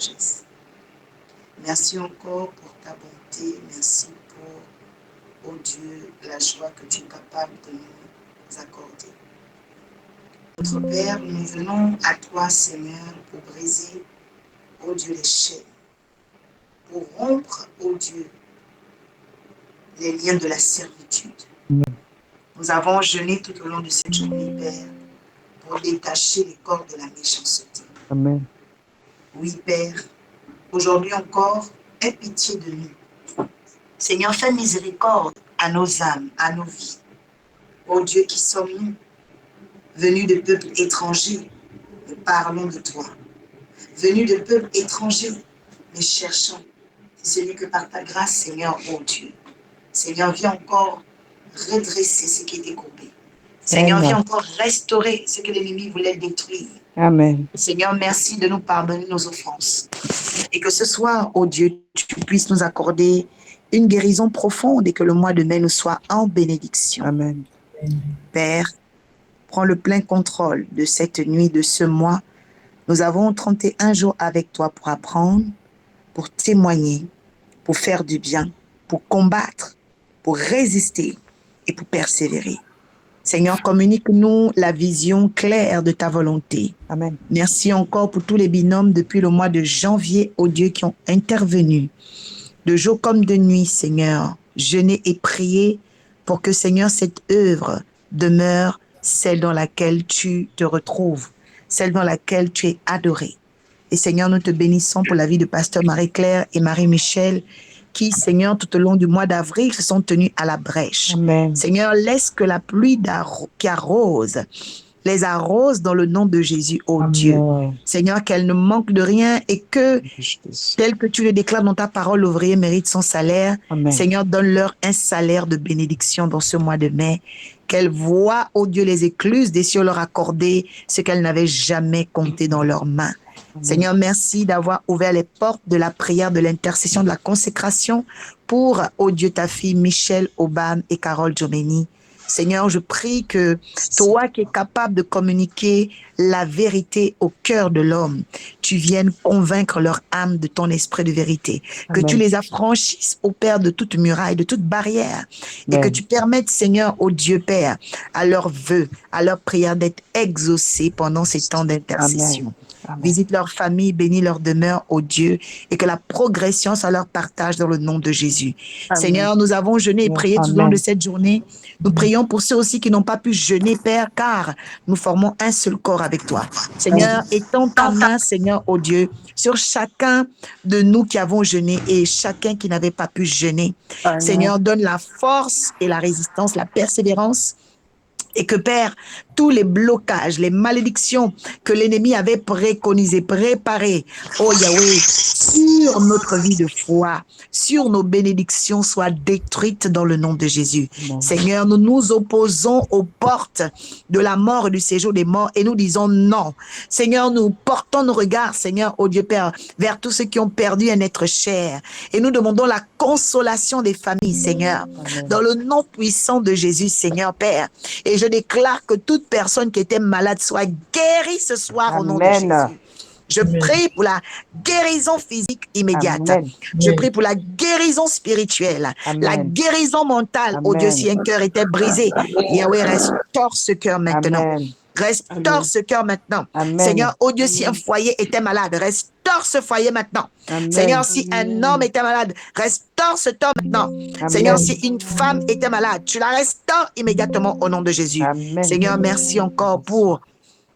sagesse. Merci encore pour ta bonté. Merci pour, oh Dieu, la joie que tu es capable de nous accorder. Notre Père, nous venons à toi, Seigneur, pour briser, oh Dieu, les chaînes, pour rompre, oh Dieu, les liens de la servitude. Nous avons jeûné tout au long de cette journée, Père, pour détacher les corps de la méchanceté. Amen. Oui, Père, aujourd'hui encore, aie pitié de nous. Seigneur, fais miséricorde à nos âmes, à nos vies. Ô Dieu, qui sommes-nous, venus de peuples étrangers, nous parlons de toi. Venus de peuples étrangers, nous cherchons. C'est celui que par ta grâce, Seigneur, ô Dieu. Seigneur, viens encore redresser ce qui est découpé. Seigneur, Amen. viens encore restaurer ce que l'ennemi voulait détruire. Amen. Seigneur, merci de nous pardonner nos offenses. Et que ce soir, ô Dieu, tu puisses nous accorder une guérison profonde et que le mois de mai nous soit en bénédiction. Amen. Père, prends le plein contrôle de cette nuit, de ce mois. Nous avons 31 jours avec toi pour apprendre, pour témoigner, pour faire du bien, pour combattre, pour résister et pour persévérer. Seigneur, communique-nous la vision claire de ta volonté. Amen. Merci encore pour tous les binômes depuis le mois de janvier, ô Dieu, qui ont intervenu. De jour comme de nuit, Seigneur, jeûner et prier pour que, Seigneur, cette œuvre demeure celle dans laquelle tu te retrouves, celle dans laquelle tu es adoré. Et Seigneur, nous te bénissons pour la vie de Pasteur Marie-Claire et Marie-Michel, qui, Seigneur, tout au long du mois d'avril, se sont tenus à la brèche. Amen. Seigneur, laisse que la pluie qui arrose les arrose dans le nom de Jésus, ô Dieu. Amen. Seigneur, qu'elle ne manque de rien et que, tel que tu le déclares dans ta parole, l'ouvrier mérite son salaire. Amen. Seigneur, donne-leur un salaire de bénédiction dans ce mois de mai. Qu'elles voient, ô Dieu, les écluses des cieux leur accorder ce qu'elles n'avaient jamais compté dans leurs mains. Amen. Seigneur, merci d'avoir ouvert les portes de la prière, de l'intercession, de la consécration pour, ô Dieu, ta fille Michel Obam et Carole Jomeni. Seigneur, je prie que toi qui es capable de communiquer la vérité au cœur de l'homme, tu viennes convaincre leur âme de ton esprit de vérité. Amen. Que tu les affranchisses, ô Père, de toute muraille, de toute barrière. Amen. Et que tu permettes, Seigneur, ô Dieu Père, à leurs vœux, à leurs prières d'être exaucés pendant ces temps d'intercession. Amen. Visite leur famille, bénis leur demeure, ô Dieu, et que la progression soit leur partage dans le nom de Jésus. Amen. Seigneur, nous avons jeûné et prié tout au long de cette journée. Nous prions pour ceux aussi qui n'ont pas pu jeûner, Père, car nous formons un seul corps avec toi. Seigneur, étends ta main, Seigneur, ô Dieu, sur chacun de nous qui avons jeûné et chacun qui n'avait pas pu jeûner. Amen. Seigneur, donne la force et la résistance, la persévérance. Et que, Père, tous les blocages, les malédictions que l'ennemi avait préconisées, préparées, oh Yahweh, sur notre vie de foi, sur nos bénédictions, soient détruites dans le nom de Jésus. Amen. Seigneur, nous nous opposons aux portes de la mort et du séjour des morts et nous disons non. Seigneur, nous portons nos regards, Seigneur, oh Dieu Père, vers tous ceux qui ont perdu un être cher. Et nous demandons la consolation des familles, Seigneur, Amen. dans le nom puissant de Jésus, Seigneur Père. Et je déclare que toute personne qui était malade soit guérie ce soir au nom de Amen. Jésus. Je prie pour la guérison physique immédiate. Amen. Je prie pour la guérison spirituelle, Amen. la guérison mentale. Oh Dieu, Amen. si un cœur était brisé, Yahweh, restaure ce cœur maintenant. Amen. Restaure ce cœur maintenant. Amen. Seigneur, oh Dieu, si un foyer était malade, restaure ce foyer maintenant. Amen. Seigneur, si un homme était malade, restaure cet homme maintenant. Amen. Seigneur, si une femme était malade, tu la restaures immédiatement au nom de Jésus. Amen. Seigneur, merci encore pour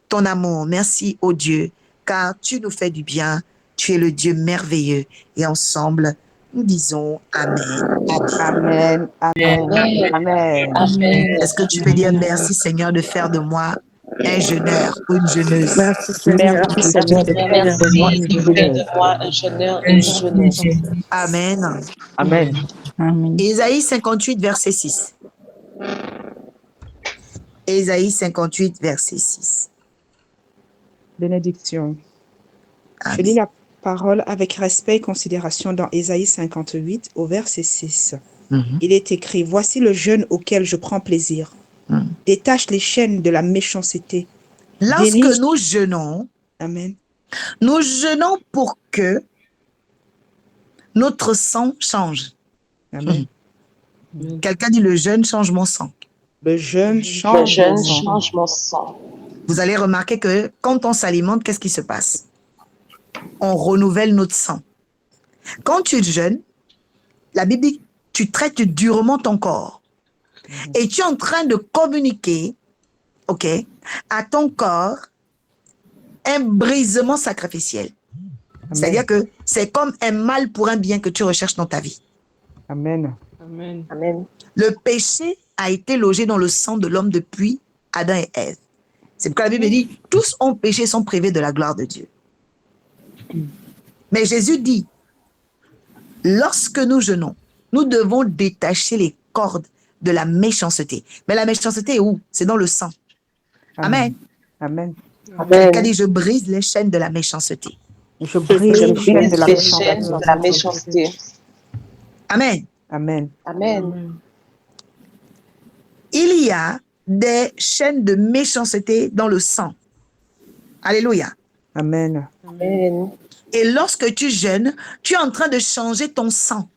ton amour. Merci, oh Dieu, car tu nous fais du bien. Tu es le Dieu merveilleux. Et ensemble, nous disons Amen. Amen. Amen. Amen. Amen. Est-ce que tu peux dire merci, Seigneur, de faire de moi un jeûneur ou une jeûneuse? Merci Seigneur. Merci Seigneur de faire de moi une Fais jeûneuse. de moi un jeûneur et une jeûneuse. Amen. Amen. Amen. Ésaïe 58, verset 6. Ésaïe 58, verset 6. Bénédiction. Je Amen. lis la parole avec respect et considération dans Ésaïe 58 au verset 6. Mhm. Il est écrit, voici le jeûne auquel je prends plaisir. Détache les chaînes de la méchanceté. Lorsque Dénige- nous jeûnons, Amen. Nous jeûnons pour que notre sang change. Amen. Quelqu'un dit le jeûne change mon sang. Le jeûne Le change jeûne mon sang. change mon sang. Vous allez remarquer que quand on s'alimente, qu'est-ce qui se passe? On renouvelle notre sang. Quand tu jeûnes, la Bible dit tu traites durement ton corps. Et tu es en train de communiquer, ok, à ton corps un brisement sacrificiel. C'est-à-dire que c'est comme un mal pour un bien que tu recherches dans ta vie. Amen. Amen. Amen. Le péché a été logé dans le sang de l'homme depuis Adam et Ève. C'est pourquoi la Bible dit tous ont péché et sont privés de la gloire de Dieu. Mais Jésus dit, lorsque nous jeûnons, nous devons détacher les cordes de la méchanceté. Mais la méchanceté est où? C'est dans le sang. Amen. Amen. Quelqu'un dit, je brise les chaînes de la méchanceté. Je brise Je les chaînes brise de la les chaînes de la méchanceté. méchanceté. Amen. Amen. Amen. Il y a des chaînes de méchanceté dans le sang. Alléluia. Amen. Amen. Et lorsque tu jeûnes, tu es en train de changer ton sang.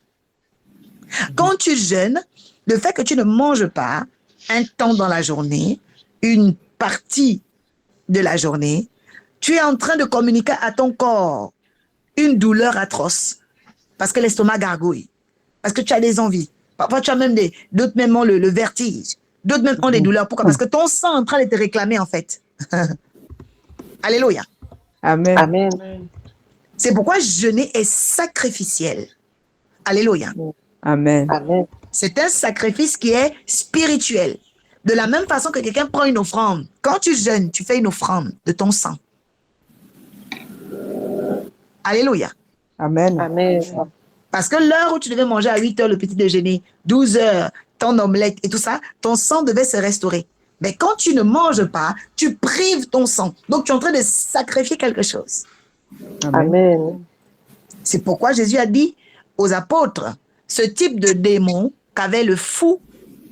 Quand tu jeûnes, le fait que tu ne manges pas un temps dans la journée, une partie de la journée, tu es en train de communiquer à ton corps une douleur atroce parce que l'estomac gargouille, parce que tu as des envies. Parfois, tu as même d'autres même ont le vertige. D'autres même ont des douleurs. Pourquoi? Parce que ton sang est en train de te réclamer, en fait. Alléluia. Amen. Amen. C'est pourquoi jeûner est sacrificiel. Alléluia. Amen. Amen. C'est un sacrifice qui est spirituel. De la même façon que quelqu'un prend une offrande. Quand tu jeûnes, tu fais une offrande de ton sang. Alléluia. Amen. Amen. Parce que l'heure où tu devais manger à 8 heures le petit déjeuner, 12 heures, ton omelette et tout ça, ton sang devait se restaurer. Mais quand tu ne manges pas, tu prives ton sang. Donc, tu es en train de sacrifier quelque chose. Amen. C'est pourquoi Jésus a dit aux apôtres, ce type de démon qu'avait le fou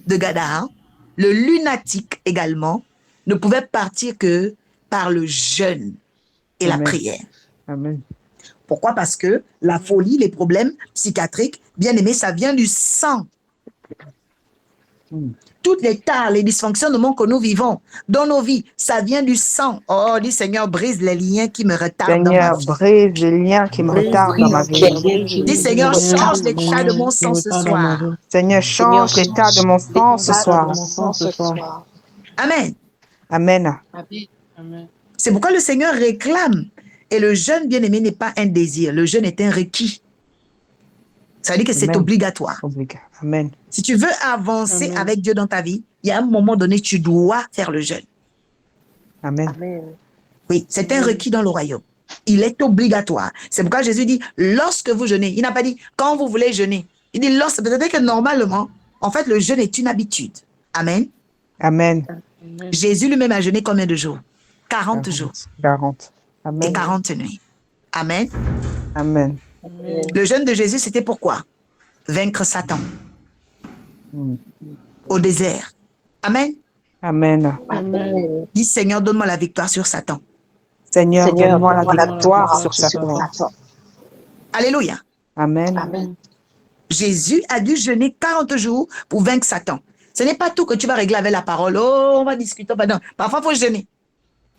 de Gadara, le lunatique également, ne pouvait partir que par le jeûne et la Amen. prière. Amen. Pourquoi? Parce que la folie, les problèmes psychiatriques, bien aimé, ça vient du sang. Toutes les tares, les dysfonctionnements que nous vivons dans nos vies, ça vient du sang. Oh, dis Seigneur, brise les liens qui me retardent dans ma Seigneur, vie. brise les liens qui me retardent dans ma vie. Dis Seigneur, change l'état de mon sang ce soir. Seigneur, change l'état de mon sang ce soir. Ce soir. Amen. Amen. Amen. C'est pourquoi le Seigneur réclame. Et le jeûne, bien aimé, n'est pas un désir. Le jeûne est un requis. Ça veut dire que c'est Amen. obligatoire. Amen. Si tu veux avancer avec Dieu dans ta vie, il y a un moment donné, tu dois faire le jeûne. Amen. Amen. Oui, c'est un requis dans le royaume. Il est obligatoire. C'est pourquoi Jésus dit, lorsque vous jeûnez, il n'a pas dit quand vous voulez jeûner. Il dit lorsque, peut-être que normalement, en fait, le jeûne est une habitude. Amen. Amen. Jésus lui-même a jeûné combien de jours? 40 jours 40. et Amen. 40 nuits. Amen. Amen. Le jeûne de Jésus, c'était pourquoi? Vaincre Satan au désert. Amen. Amen. Amen. Dis Seigneur, donne-moi la victoire sur Satan. Seigneur, donne-moi la donne-moi victoire sur Satan. Alléluia. Amen. Amen. Jésus a dû jeûner 40 jours pour vaincre Satan. Ce n'est pas tout que tu vas régler avec la parole. Oh, on va discuter. Non. Parfois, il faut jeûner.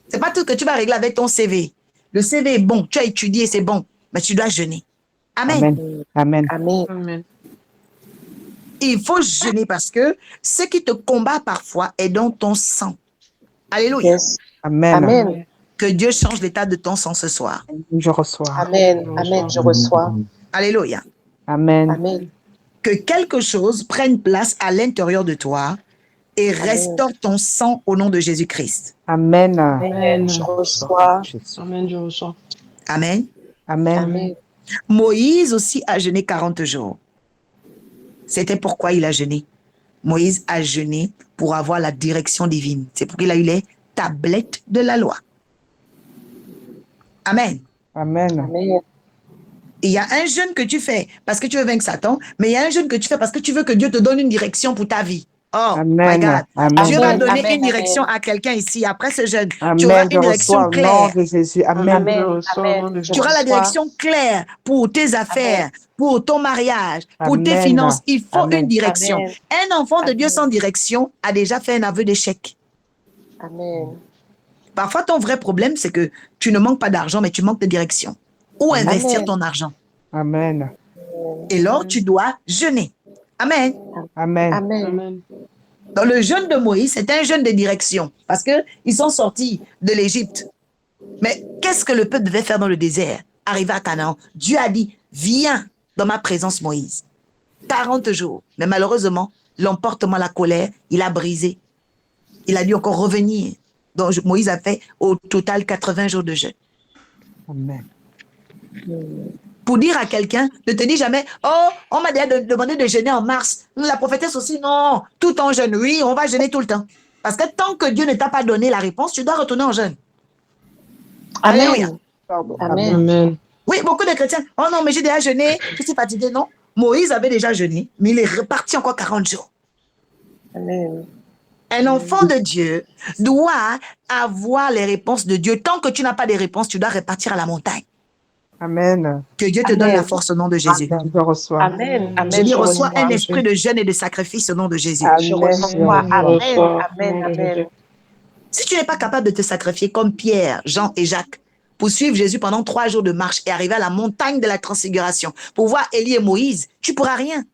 Ce n'est pas tout que tu vas régler avec ton CV. Le CV est bon, tu as étudié, c'est bon, mais tu dois jeûner. Amen. Amen. Amen. Amen. Amen. Il faut jeûner parce que ce qui te combat parfois est dans ton sang. Alléluia. Yes. Amen. Amen. Que Dieu change l'état de ton sang ce soir. Je reçois. Amen. Amen. Je reçois. Alléluia. Amen. Amen. Que quelque chose prenne place à l'intérieur de toi et restaure ton sang au nom de Jésus-Christ. Amen. Amen. Je reçois. Amen, je reçois. Amen. Amen. Amen. Moïse aussi a jeûné 40 jours. C'était pourquoi il a jeûné. Moïse a jeûné pour avoir la direction divine. C'est pour qu'il a eu les tablettes de la loi. Amen. Amen. Amen. Il y a un jeûne que tu fais parce que tu veux vaincre Satan, mais il y a un jeûne que tu fais parce que tu veux que Dieu te donne une direction pour ta vie. Oh, my God. Amen. Dieu va Amen. donner Amen. une direction à quelqu'un ici. Après ce jeûne, tu auras Amen. Je une reçois direction au nom claire. de Jésus. Amen. Amen. Je reçois au nom Amen. de Je Tu auras la Jésus. reçois. direction claire pour tes Amen. affaires, pour ton mariage, pour tes Amen. finances. Il faut une Amen. direction. Amen. Un enfant de Dieu Amen. sans direction a déjà fait un aveu d'échec. Amen. Parfois, ton vrai problème, c'est que tu ne manques pas d'argent, mais tu manques de direction. Où Amen. investir Amen. ton argent? Amen. Et alors, tu dois jeûner. Amen. Amen. Amen. Amen. Dans le jeûne de Moïse, c'était un jeûne de direction parce qu'ils sont sortis de l'Égypte. Mais qu'est-ce que le peuple devait faire dans le désert? Arrivé à Canaan, Dieu a dit, viens dans ma présence, Moïse. 40 jours. Mais malheureusement, l'emportement, la colère, il a brisé. Il a dû encore revenir. Donc, Moïse a fait au total 80 jours de jeûne. Amen. Pour dire à quelqu'un, ne te dis jamais, oh, on m'a déjà demandé de jeûner en mars. La prophétesse aussi, non, tout en jeûne. Oui, on va jeûner tout le temps. Parce que tant que Dieu ne t'a pas donné la réponse, tu dois retourner en jeûne. Alléluia. Amen. Pardon. Amen. Amen. Oui, beaucoup de chrétiens, oh non, mais j'ai déjà jeûné, je suis fatigué. Non, Moïse avait déjà jeûné, mais il est reparti encore 40 jours. Amen. Un enfant de Dieu doit avoir les réponses de Dieu. Tant que tu n'as pas de réponses, tu dois repartir à la montagne. Amen. Que Dieu te Amen. donne la force au nom de Jésus. Amen. Je reçois. Amen. Je Amen. dis, Je reçois reçois. un esprit de jeûne et de sacrifice au nom de Jésus. Je Amen. reçois. Je Amen. reçois au Amen. nom de Amen. Jésus. Si tu n'es pas capable de te sacrifier comme Pierre, Jean et Jacques, pour suivre Jésus pendant 3 jours de marche et arriver à la montagne de la transfiguration, pour voir Élie et Moïse, tu ne pourras rien.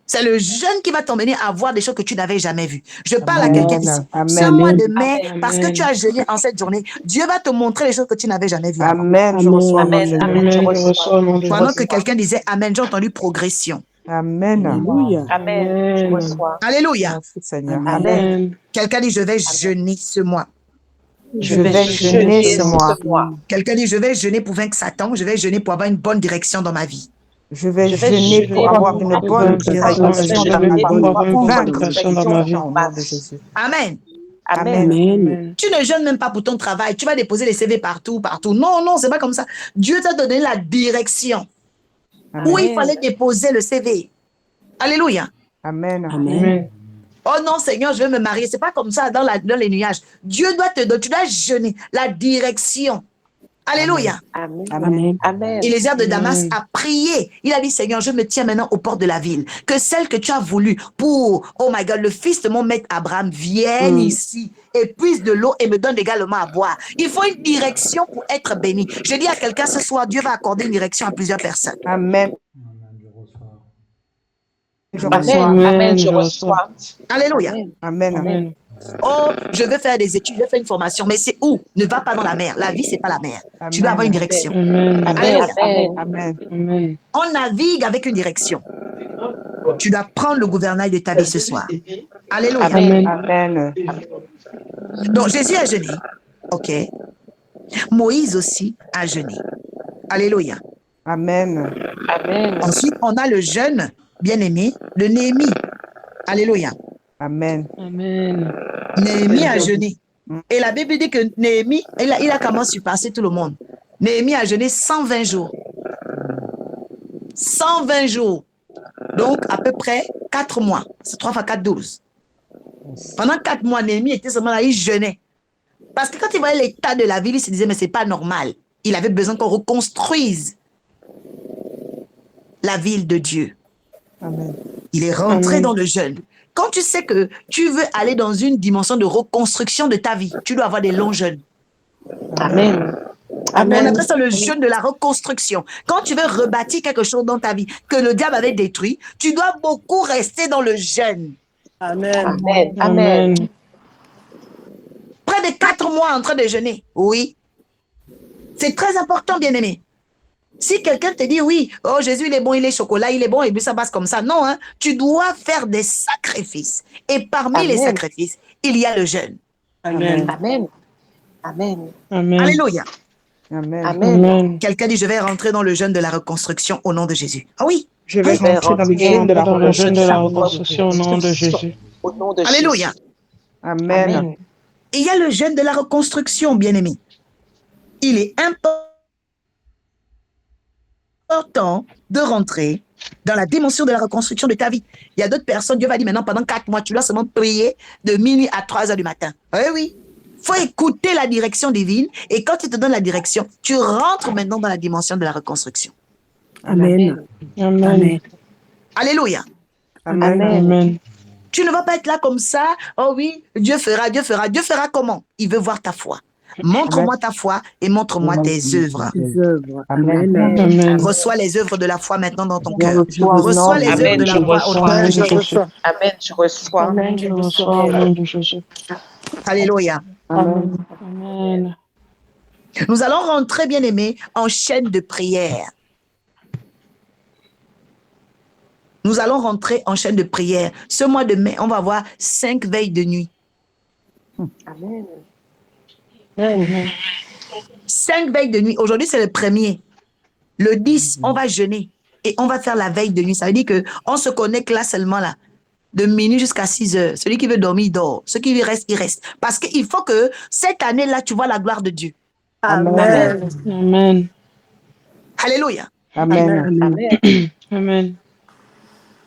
C'est le jeûne qui va t'emmener à voir des choses que tu n'avais jamais vues. Je parle à quelqu'un ici. Amen. Ce Amen. mois de mai, Amen. parce que tu as jeûné en cette journée, Dieu va te montrer les choses que tu n'avais jamais vues avant. Amen. Je reçois au nom de Amen. Jésus. Amen. Je Amen. Je reçois. reçois au nom de Je Pendant Jésus. que reçois. quelqu'un disait Amen, j'ai entendu progression. Amen. Alléluia. Amen. Je Amen. reçois. Alléluia. Merci Seigneur. Amen. Amen. Amen. Quelqu'un dit je vais jeûner ce mois. Je vais jeûner ce mois. Quelqu'un dit je vais jeûner pour vaincre Satan. Je vais jeûner pour avoir une bonne direction dans ma vie. Je vais Je vais jeûner jeûner pour avoir une pour bonne avoir direction une dans ma pour vie. avoir une bonne Vaincre direction dans ma vie. au nom de Jésus. Amen. Amen. Amen. Amen. Tu ne jeûnes même pas pour ton travail. Tu vas déposer les CV partout, partout. Non, non, c'est pas comme ça. Dieu t'a donné la direction où il Amen. fallait déposer le CV. Alléluia. Amen. Amen. Oh non, Seigneur, je vais me marier. C'est pas comme ça dans les nuages. Dieu doit te donner, tu dois jeûner la direction. Alléluia. Amen. Amen. Amen. Et les de Damas Amen. a prié. Il a dit, Seigneur, je me tiens maintenant aux portes de la ville. Que celle que tu as voulu pour, oh my God, le fils de mon maître Abraham vienne ici et puise de l'eau et me donne également à boire. Il faut une direction pour être béni. Je dis à quelqu'un ce soir, Dieu va accorder une direction à plusieurs personnes. Amen. Je Amen. reçois. Amen. Je reçois. Alléluia. Amen. Amen. Amen. Oh, je veux faire des études, je veux faire une formation, mais c'est où? Ne va pas dans la mer. La vie, c'est pas la mer. Tu dois avoir une direction. Amen. Amen. Amen. Amen. Amen. On navigue avec une direction. Tu dois prendre le gouvernail de ta vie ce soir. Alléluia. Amen. Amen. Donc, Jésus a jeûné. OK. Moïse aussi a jeûné. Alléluia. Amen. Amen. Ensuite, on a le jeûne bien-aimé de Néhémie. Alléluia. Amen. Amen. Néhémie a jeûné. Et la Bible dit que Néhémie, il a comment surpasser tout le monde. Néhémie a jeûné 120 jours. 120 jours. Donc, à peu près 4 mois. C'est 3 fois 4, 12. Pendant 4 mois, Néhémie était seulement là, il jeûnait. Parce que quand il voyait l'état de la ville, il se disait, mais c'est pas normal. Il avait besoin qu'on reconstruise la ville de Dieu. Amen. Il est rentré Amen. dans le jeûne. Quand tu sais que tu veux aller dans une dimension de reconstruction de ta vie, tu dois avoir des longs jeûnes. Amen. On Amen. appelle ça le jeûne de la reconstruction. Quand tu veux rebâtir quelque chose dans ta vie que le diable avait détruit, tu dois beaucoup rester dans le jeûne. Amen. Amen. Amen. Amen. Près de 4 mois en train de jeûner. Oui. C'est très important, bien-aimé. Si quelqu'un te dit, oui, oh Jésus, il est bon, il est chocolat, il est bon, et puis ça passe comme ça. Non, hein, tu dois faire des sacrifices. Et parmi les Amen. sacrifices, il y a le jeûne. Amen. Amen. Amen. Amen. Alléluia. Amen. Amen. Amen. Quelqu'un dit, je vais rentrer dans le jeûne de la reconstruction au nom de Jésus. Ah oui. Je vais Je vais rentrer dans le rentrer jeûne de la Dans le jeûne de la reconstruction. reconstruction au nom de Jésus. Au nom de Alléluia. Jésus. Amen. Amen. Et il y a le jeûne de la reconstruction, bien-aimé. Il est important important de rentrer dans la dimension de la reconstruction de ta vie. Il y a d'autres personnes, Dieu va dire maintenant, pendant 4 mois, tu dois seulement prier de minuit à 3 heures du matin. Oui, oui. Il faut écouter la direction divine et quand il te donne la direction, tu rentres maintenant dans la dimension de la reconstruction. Amen. Amen. Amen. Alléluia. Amen. Amen. Tu ne vas pas être là comme ça. Oh oui, Dieu fera, Dieu fera. Dieu fera comment? Il veut voir ta foi. Montre-moi ta foi et montre-moi tes œuvres. Tes œuvres. Amen. Amen. Amen. Reçois les œuvres de la foi maintenant dans ton Je cœur. reçois au Reçois nom les de œuvres de Jésus. la foi au nom de Amen. Jésus. Je reçois. Amen. Je reçois. Amen. Je reçois au nom de Jésus. Alléluia. Amen. Amen. Nous allons rentrer, bien-aimés, en chaîne de prière. Nous allons rentrer en chaîne de prière. Ce mois de mai, on va avoir 5 veilles de nuit. Amen. Amen. 5 veilles de nuit. Aujourd'hui, c'est le 1er. Le 10, on va jeûner et on va faire la veille de nuit. Ça veut dire qu'on se connecte là seulement là, de minuit jusqu'à 6 heures. Celui qui veut dormir, il dort. Ceux qui restent, il reste. Parce qu'il faut que cette année-là, tu vois la gloire de Dieu. Amen. Amen. Alléluia. Amen. Amen. Amen.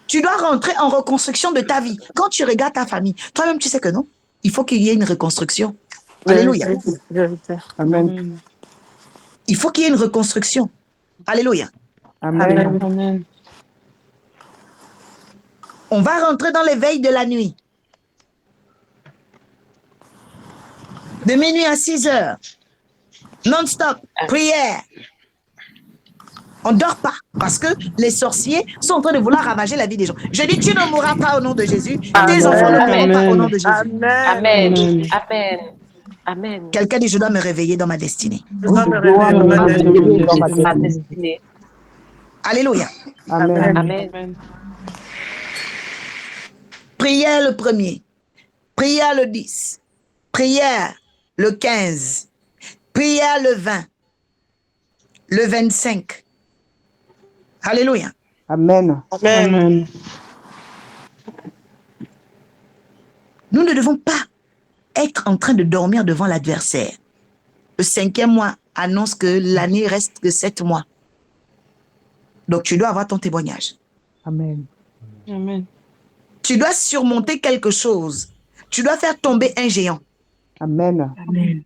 Tu dois rentrer en reconstruction de ta vie. Quand tu regardes ta famille, toi-même, tu sais que non. Il faut qu'il y ait une reconstruction. Alléluia. Vérité. Amen. Amen. Il faut qu'il y ait une reconstruction. Alléluia. Amen. Amen. On va rentrer dans les veilles de la nuit. De minuit à 6 heures. Non-stop. Prière. On ne dort pas parce que les sorciers sont en train de vouloir ravager la vie des gens. Je dis, tu ne mourras pas au nom de Jésus. Tes enfants ne mourront pas au nom de Jésus. Amen. Amen. Amen. Amen. Quelqu'un dit, je dois me réveiller dans ma destinée. Je dois me dois réveiller me dans ma réveiller destinée. dans ma Ma destinée. destinée. Alléluia. Amen. Amen. Amen. Prière le 1er. Prière le 10. Prière le 15. Prière le 20. Le 25. Alléluia. Amen. Amen. Nous ne devons pas être en train de dormir devant l'adversaire. Le 5e mois annonce que l'année reste que 7 mois. Donc, tu dois avoir ton témoignage. Amen. Amen. Tu dois surmonter quelque chose. Tu dois faire tomber un géant. Amen. Amen.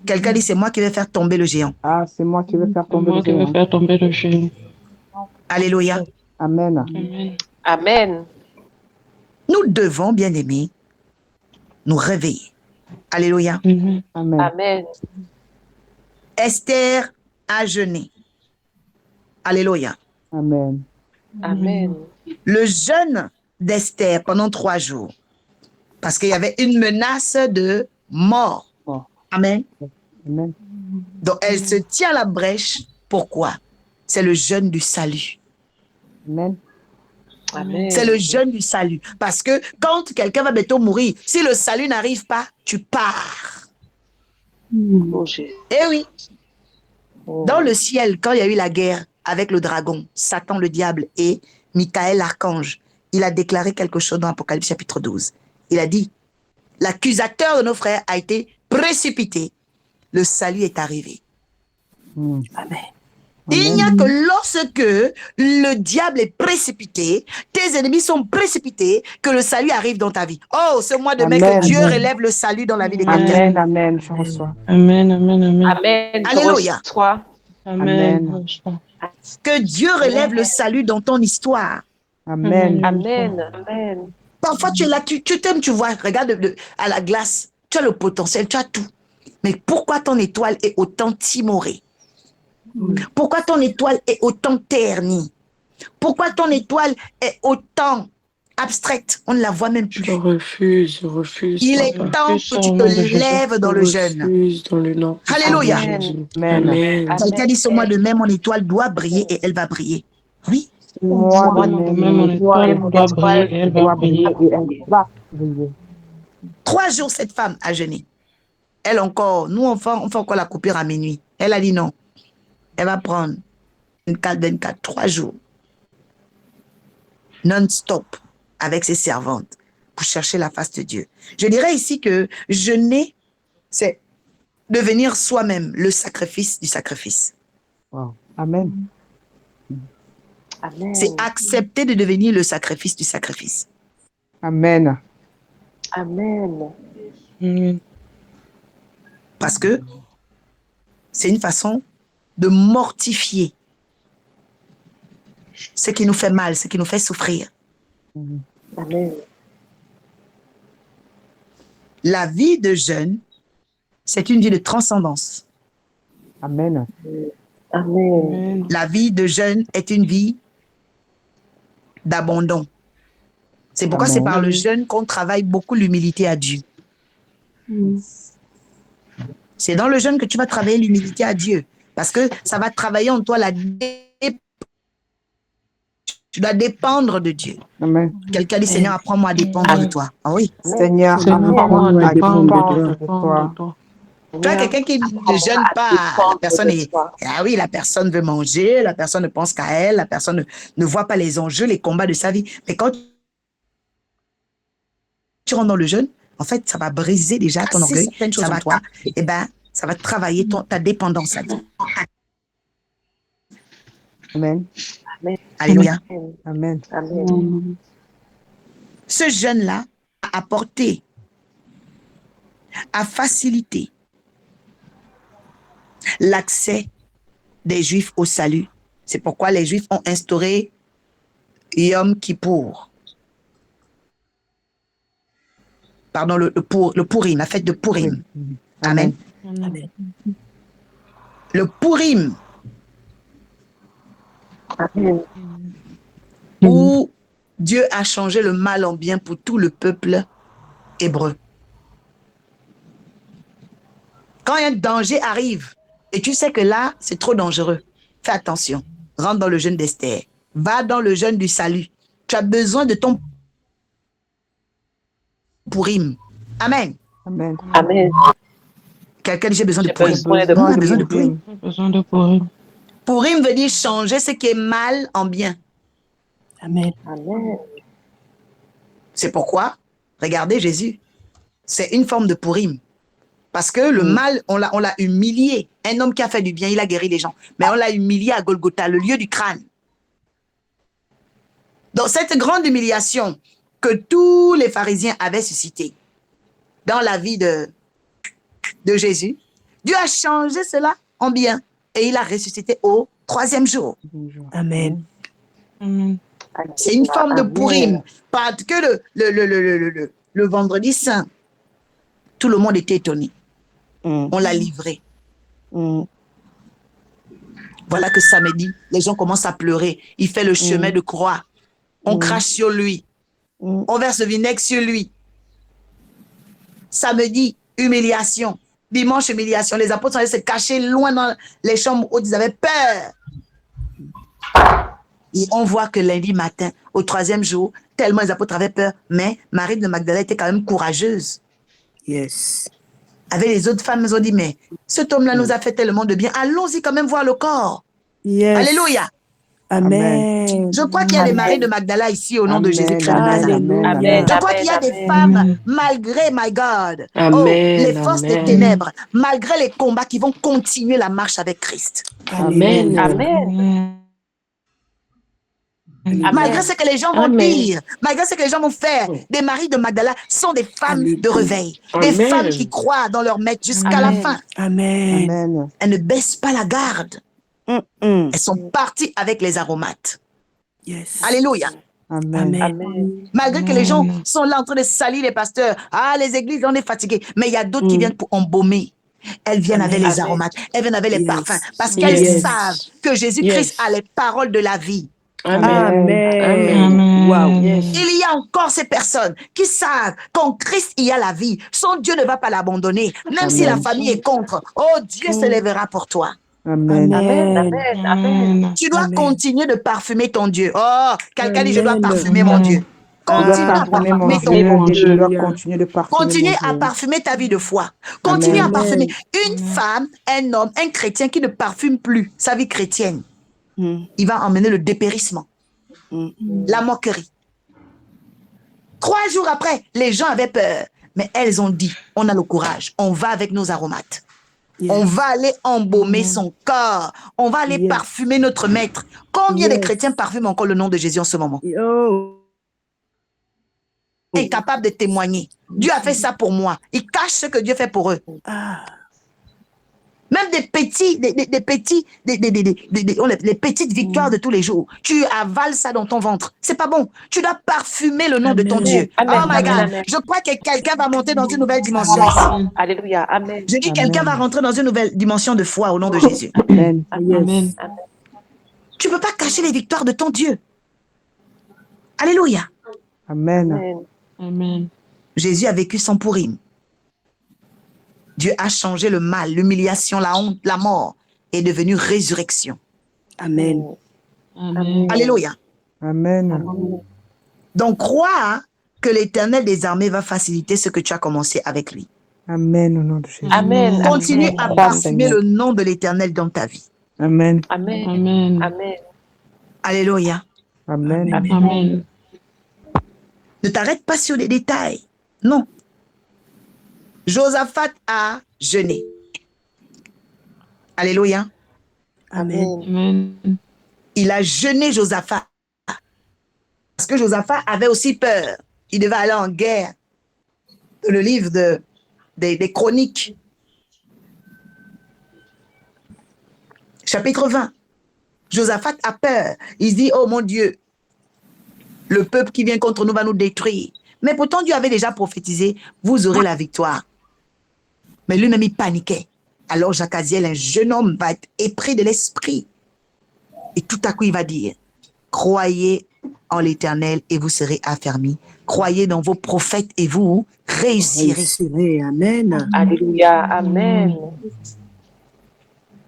Quelqu'un dit, c'est moi qui vais faire tomber le géant. Ah, c'est moi qui vais faire C'est tomber moi le qui vais géant. faire tomber le géant. Alléluia. Amen. Amen. Amen. Nous devons, bien aimés, nous réveiller. Alléluia. Amen. Amen. Amen. Esther a jeûné. Alléluia. Amen. Amen. Le jeûne d'Esther pendant 3 jours. Parce qu'il y avait une menace de mort. Mort. Amen. Amen. Donc, elle se tient à la brèche. Pourquoi? C'est le jeûne du salut. Amen. Amen. C'est le jeûne du salut. Parce que quand quelqu'un va bientôt mourir, si le salut n'arrive pas, tu pars. Oh, Jésus. Eh oui. Oh. Dans le ciel, quand il y a eu la guerre avec le dragon, Satan le diable et Michael l'archange, il a déclaré quelque chose dans Apocalypse chapitre 12. Il a dit, l'accusateur de nos frères a été précipité. Le salut est arrivé. Mm. Amen. Il n'y a que lorsque le diable est précipité, tes ennemis sont précipités, que le salut arrive dans ta vie. Oh, ce mois de mai, Amen. que Dieu relève le salut dans la vie de quelqu'un. Amen. Amen. Je reçois. Amen. Amen. Amen. Amen. Je Alléluia. reçois. Amen. Que Dieu relève le salut dans ton histoire. Amen. Amen. Amen. Parfois, tu es là, tu t'aimes, tu vois, regarde à la glace, tu as le potentiel, tu as tout. Mais pourquoi ton étoile est autant timorée? Pourquoi ton étoile est autant ternie? Pourquoi ton étoile est autant abstraite? On ne la voit même Je plus. refuse, je refuse. Il est Papa. temps Refuse que tu au te nom de Jésus. lèves dans le jeûne. Je refuse dans le nom puissant de Alléluia. Jésus. Amen. Amen. Quelqu'un dit ce mois de mai, mon étoile doit briller et elle va briller. Oui. Moi, Moi, de demain, mon étoile doit briller et elle va doit briller. briller et elle va briller. 3 jours, cette femme a jeûné. Elle encore, nous, on fait encore la coupure à minuit. Elle a dit non. Elle va prendre une 4-24, 3 jours. Non-stop avec ses servantes pour chercher la face de Dieu. Je dirais ici que jeûner, c'est devenir soi-même le sacrifice du sacrifice. Wow. Amen. Amen. C'est accepter de devenir le sacrifice du sacrifice. Amen. Amen. Parce que c'est une façon de mortifier ce qui nous fait mal, ce qui nous fait souffrir. Amen. La vie de jeûne, c'est une vie de transcendance. Amen. Amen. La vie de jeûne est une vie d'abandon. C'est pourquoi c'est Amen. par le jeûne qu'on travaille beaucoup l'humilité à Dieu. C'est dans le jeûne que tu vas travailler l'humilité à Dieu. Parce que ça va travailler en toi tu dois dépendre de Dieu. Amen. Quelqu'un dit, Seigneur, apprends-moi à dépendre de toi. Ah oui. Seigneur, Seigneur, apprends-moi à dépendre de dépendre toi. de toi. Tu vois, quelqu'un qui ne jeûne pas, la personne est... Ah oui, la personne veut manger, la personne ne pense qu'à elle, la personne ne voit pas les enjeux, les combats de sa vie. Mais quand tu rentres dans le jeûne, en fait, ça va briser déjà ton orgueil, ça va, ça va travailler ta dépendance à Dieu. Amen. Alléluia. Amen. Amen. Ce jeûne-là a apporté, a facilité l'accès des Juifs au salut. C'est pourquoi les Juifs ont instauré Yom Kippour. Pardon, le Purim, la fête de Purim. Amen. Amen. Le Purim, Amen. où Dieu a changé le mal en bien pour tout le peuple hébreu. Quand un danger arrive, et tu sais que là, c'est trop dangereux, fais attention. Rentre dans le jeûne d'Esther. Va dans le jeûne du salut. Tu as besoin de ton Purim. Amen. Amen. Amen. Quelqu'un dit, j'ai besoin de J'ai Purim. besoin de On a Purim. besoin de Purim. Besoin de Purim. Purim veut dire changer ce qui est mal en bien. Amen. Amen. C'est pourquoi, regardez Jésus, c'est une forme de Purim. Parce que le mal, on l'a humilié. Un homme qui a fait du bien, il a guéri les gens. Mais on l'a humilié à Golgotha, le lieu du crâne. Donc cette grande humiliation que tous les pharisiens avaient suscitée dans la vie de Jésus, Dieu a changé cela en bien. Et il a ressuscité au 3e jour. Amen. C'est une forme de Purim. Parce que le vendredi saint, tout le monde était étonné. On l'a livré. Voilà que samedi, les gens commencent à pleurer. Il fait le chemin de croix. On crache sur lui. On verse le vinaigre sur lui. Samedi, humiliation. Dimanche, humiliation. Les apôtres sont allés se cacher loin dans les chambres où ils avaient peur. Et on voit que lundi matin, au 3e jour, tellement les apôtres avaient peur, mais Marie de Magdala était quand même courageuse. Yes. Avec les autres femmes, elles ont dit, mais cet homme-là nous a fait tellement de bien. Allons-y quand même voir le corps. Yes. Alléluia. Amen. Je crois qu'il y a des Maries de Magdala ici au nom de Amen. Jésus-Christ de Nazareth. Amen. Je crois qu'il y a des femmes, malgré, my God, les forces des ténèbres, malgré les combats, qui vont continuer la marche avec Christ. Amen. Amen. Malgré ce que les gens vont dire, malgré ce que les gens vont faire, des Maries de Magdala sont des femmes de réveil, des Amen. femmes qui croient dans leur maître jusqu'à la fin. Amen. Amen. Elles ne baissent pas la garde. Elles sont parties avec les aromates. Yes. Alléluia. Amen. Amen. Malgré que les gens sont là en train de salir les pasteurs. Ah, les églises, on est fatigués. Mais il y a d'autres qui viennent pour embaumer. Elles viennent avec les aromates. Elles viennent avec les parfums. Parce qu'elles savent que Jésus-Christ a les paroles de la vie. Amen. Amen. Wow. Yes. Il y a encore ces personnes qui savent qu'en Christ, il y a la vie. Son Dieu ne va pas l'abandonner. Même si la famille est contre. Oh, Dieu se lèvera pour toi. Amen. Amen. Amen. Amen. Tu dois Amen. continuer de parfumer ton Dieu. Oh, quelqu'un dit, je dois Amen. parfumer mon Dieu. Je dois Continue à parfumer mon parfumer ton Dieu bon et je Dieu. dois continuer de parfumer Continue mon à Dieu. parfumer ta vie de foi. Continue à Amen. parfumer. Une femme, un homme, un chrétien qui ne parfume plus sa vie chrétienne, il va emmener le dépérissement, la moquerie. 3 jours après, les gens avaient peur. Mais elles ont dit, on a le courage, on va avec nos aromates. On va aller embaumer Amen. son corps. On va aller Yes. parfumer notre maître. Combien de Yes. chrétiens parfument encore le nom de Jésus en ce moment? Oh. Incapable de témoigner. Dieu a fait ça pour moi. Ils cachent ce que Dieu fait pour eux. Ah. Même des petits, les petites victoires de tous les jours. Tu avales ça dans ton ventre. C'est pas bon. Tu dois parfumer le nom de ton Amen. Dieu. Amen. Oh my God. Amen. Je crois que quelqu'un va monter dans une nouvelle dimension ici. Amen. Alléluia. Amen. Je dis Amen. quelqu'un va rentrer dans une nouvelle dimension de foi au nom de Jésus. Amen. Amen. Tu ne peux pas cacher les victoires de ton Dieu. Alléluia. Amen. Amen. Amen. Jésus a vécu sans Pourim. Dieu a changé le mal, l'humiliation, la honte, la mort est devenue résurrection. Amen. Amen. Alléluia. Amen. Donc, crois que l'Éternel des armées va faciliter ce que tu as commencé avec lui. Amen au nom de Jésus. Amen. Continue Amen. à Amen. parfumer le nom de l'Éternel dans ta vie. Amen. Amen. Amen. Amen. Alléluia. Amen. Amen. Ne t'arrête pas sur les détails. Non. Josaphat a jeûné. Alléluia. Amen. Amen. Il a jeûné Josaphat. Parce que Josaphat avait aussi peur. Il devait aller en guerre. Dans le livre des Chroniques. Chapitre 20. Josaphat a peur. Il se dit, oh mon Dieu, le peuple qui vient contre nous va nous détruire. Mais pourtant, Dieu avait déjà prophétisé, vous aurez la victoire. Mais lui-même, il paniquait. Alors Jacaziel, un jeune homme, va être épris de l'esprit. Et tout à coup, il va dire, croyez en l'Éternel et vous serez affermis. Croyez dans vos prophètes et vous réussirez. Réussirez. Amen. Alléluia. Amen.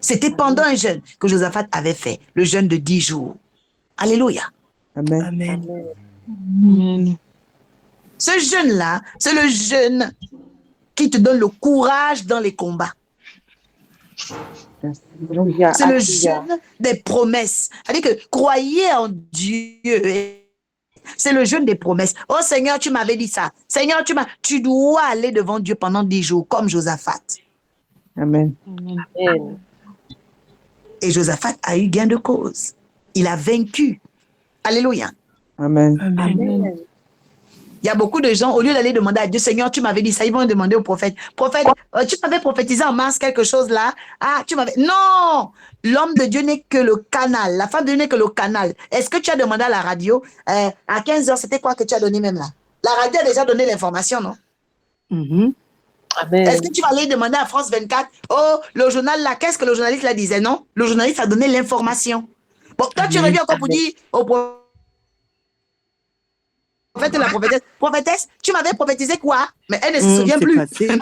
C'était pendant un jeûne que Josaphat avait fait, le jeûne de 10 jours. Alléluia. Amen. Amen. Amen. Ce jeûne-là, c'est le jeûne qui te donne le courage dans les combats. Alléluia. C'est le Alléluia. jeûne des promesses. C'est-à-dire que croyez en Dieu. C'est le jeûne des promesses. Oh Seigneur, tu m'avais dit ça. Seigneur, tu dois aller devant Dieu pendant 10 jours, comme Josaphat. Amen. Amen. Amen. Et Josaphat a eu gain de cause. Il a vaincu. Alléluia. Amen. Amen. Il y a beaucoup de gens, au lieu d'aller demander à Dieu, Seigneur, tu m'avais dit ça, ils vont demander au prophète. Prophète, tu m'avais prophétisé en mars quelque chose là. Ah, tu m'avais... Non! L'homme de Dieu n'est que le canal. La femme de Dieu n'est que le canal. Est-ce que tu as demandé à la radio, à 15h, c'était quoi que tu as donné même là? La radio a déjà donné l'information, non? Mhm. Amen. Est-ce que tu vas aller demander à France 24, oh, le journal là, qu'est-ce que le journaliste là disait? Non, le journaliste a donné l'information. Bon, toi, tu reviens encore pour dire au prophète et la prophétesse, prophétesse, tu m'avais prophétisé quoi? Mais elle ne se souvient C'est plus. passé.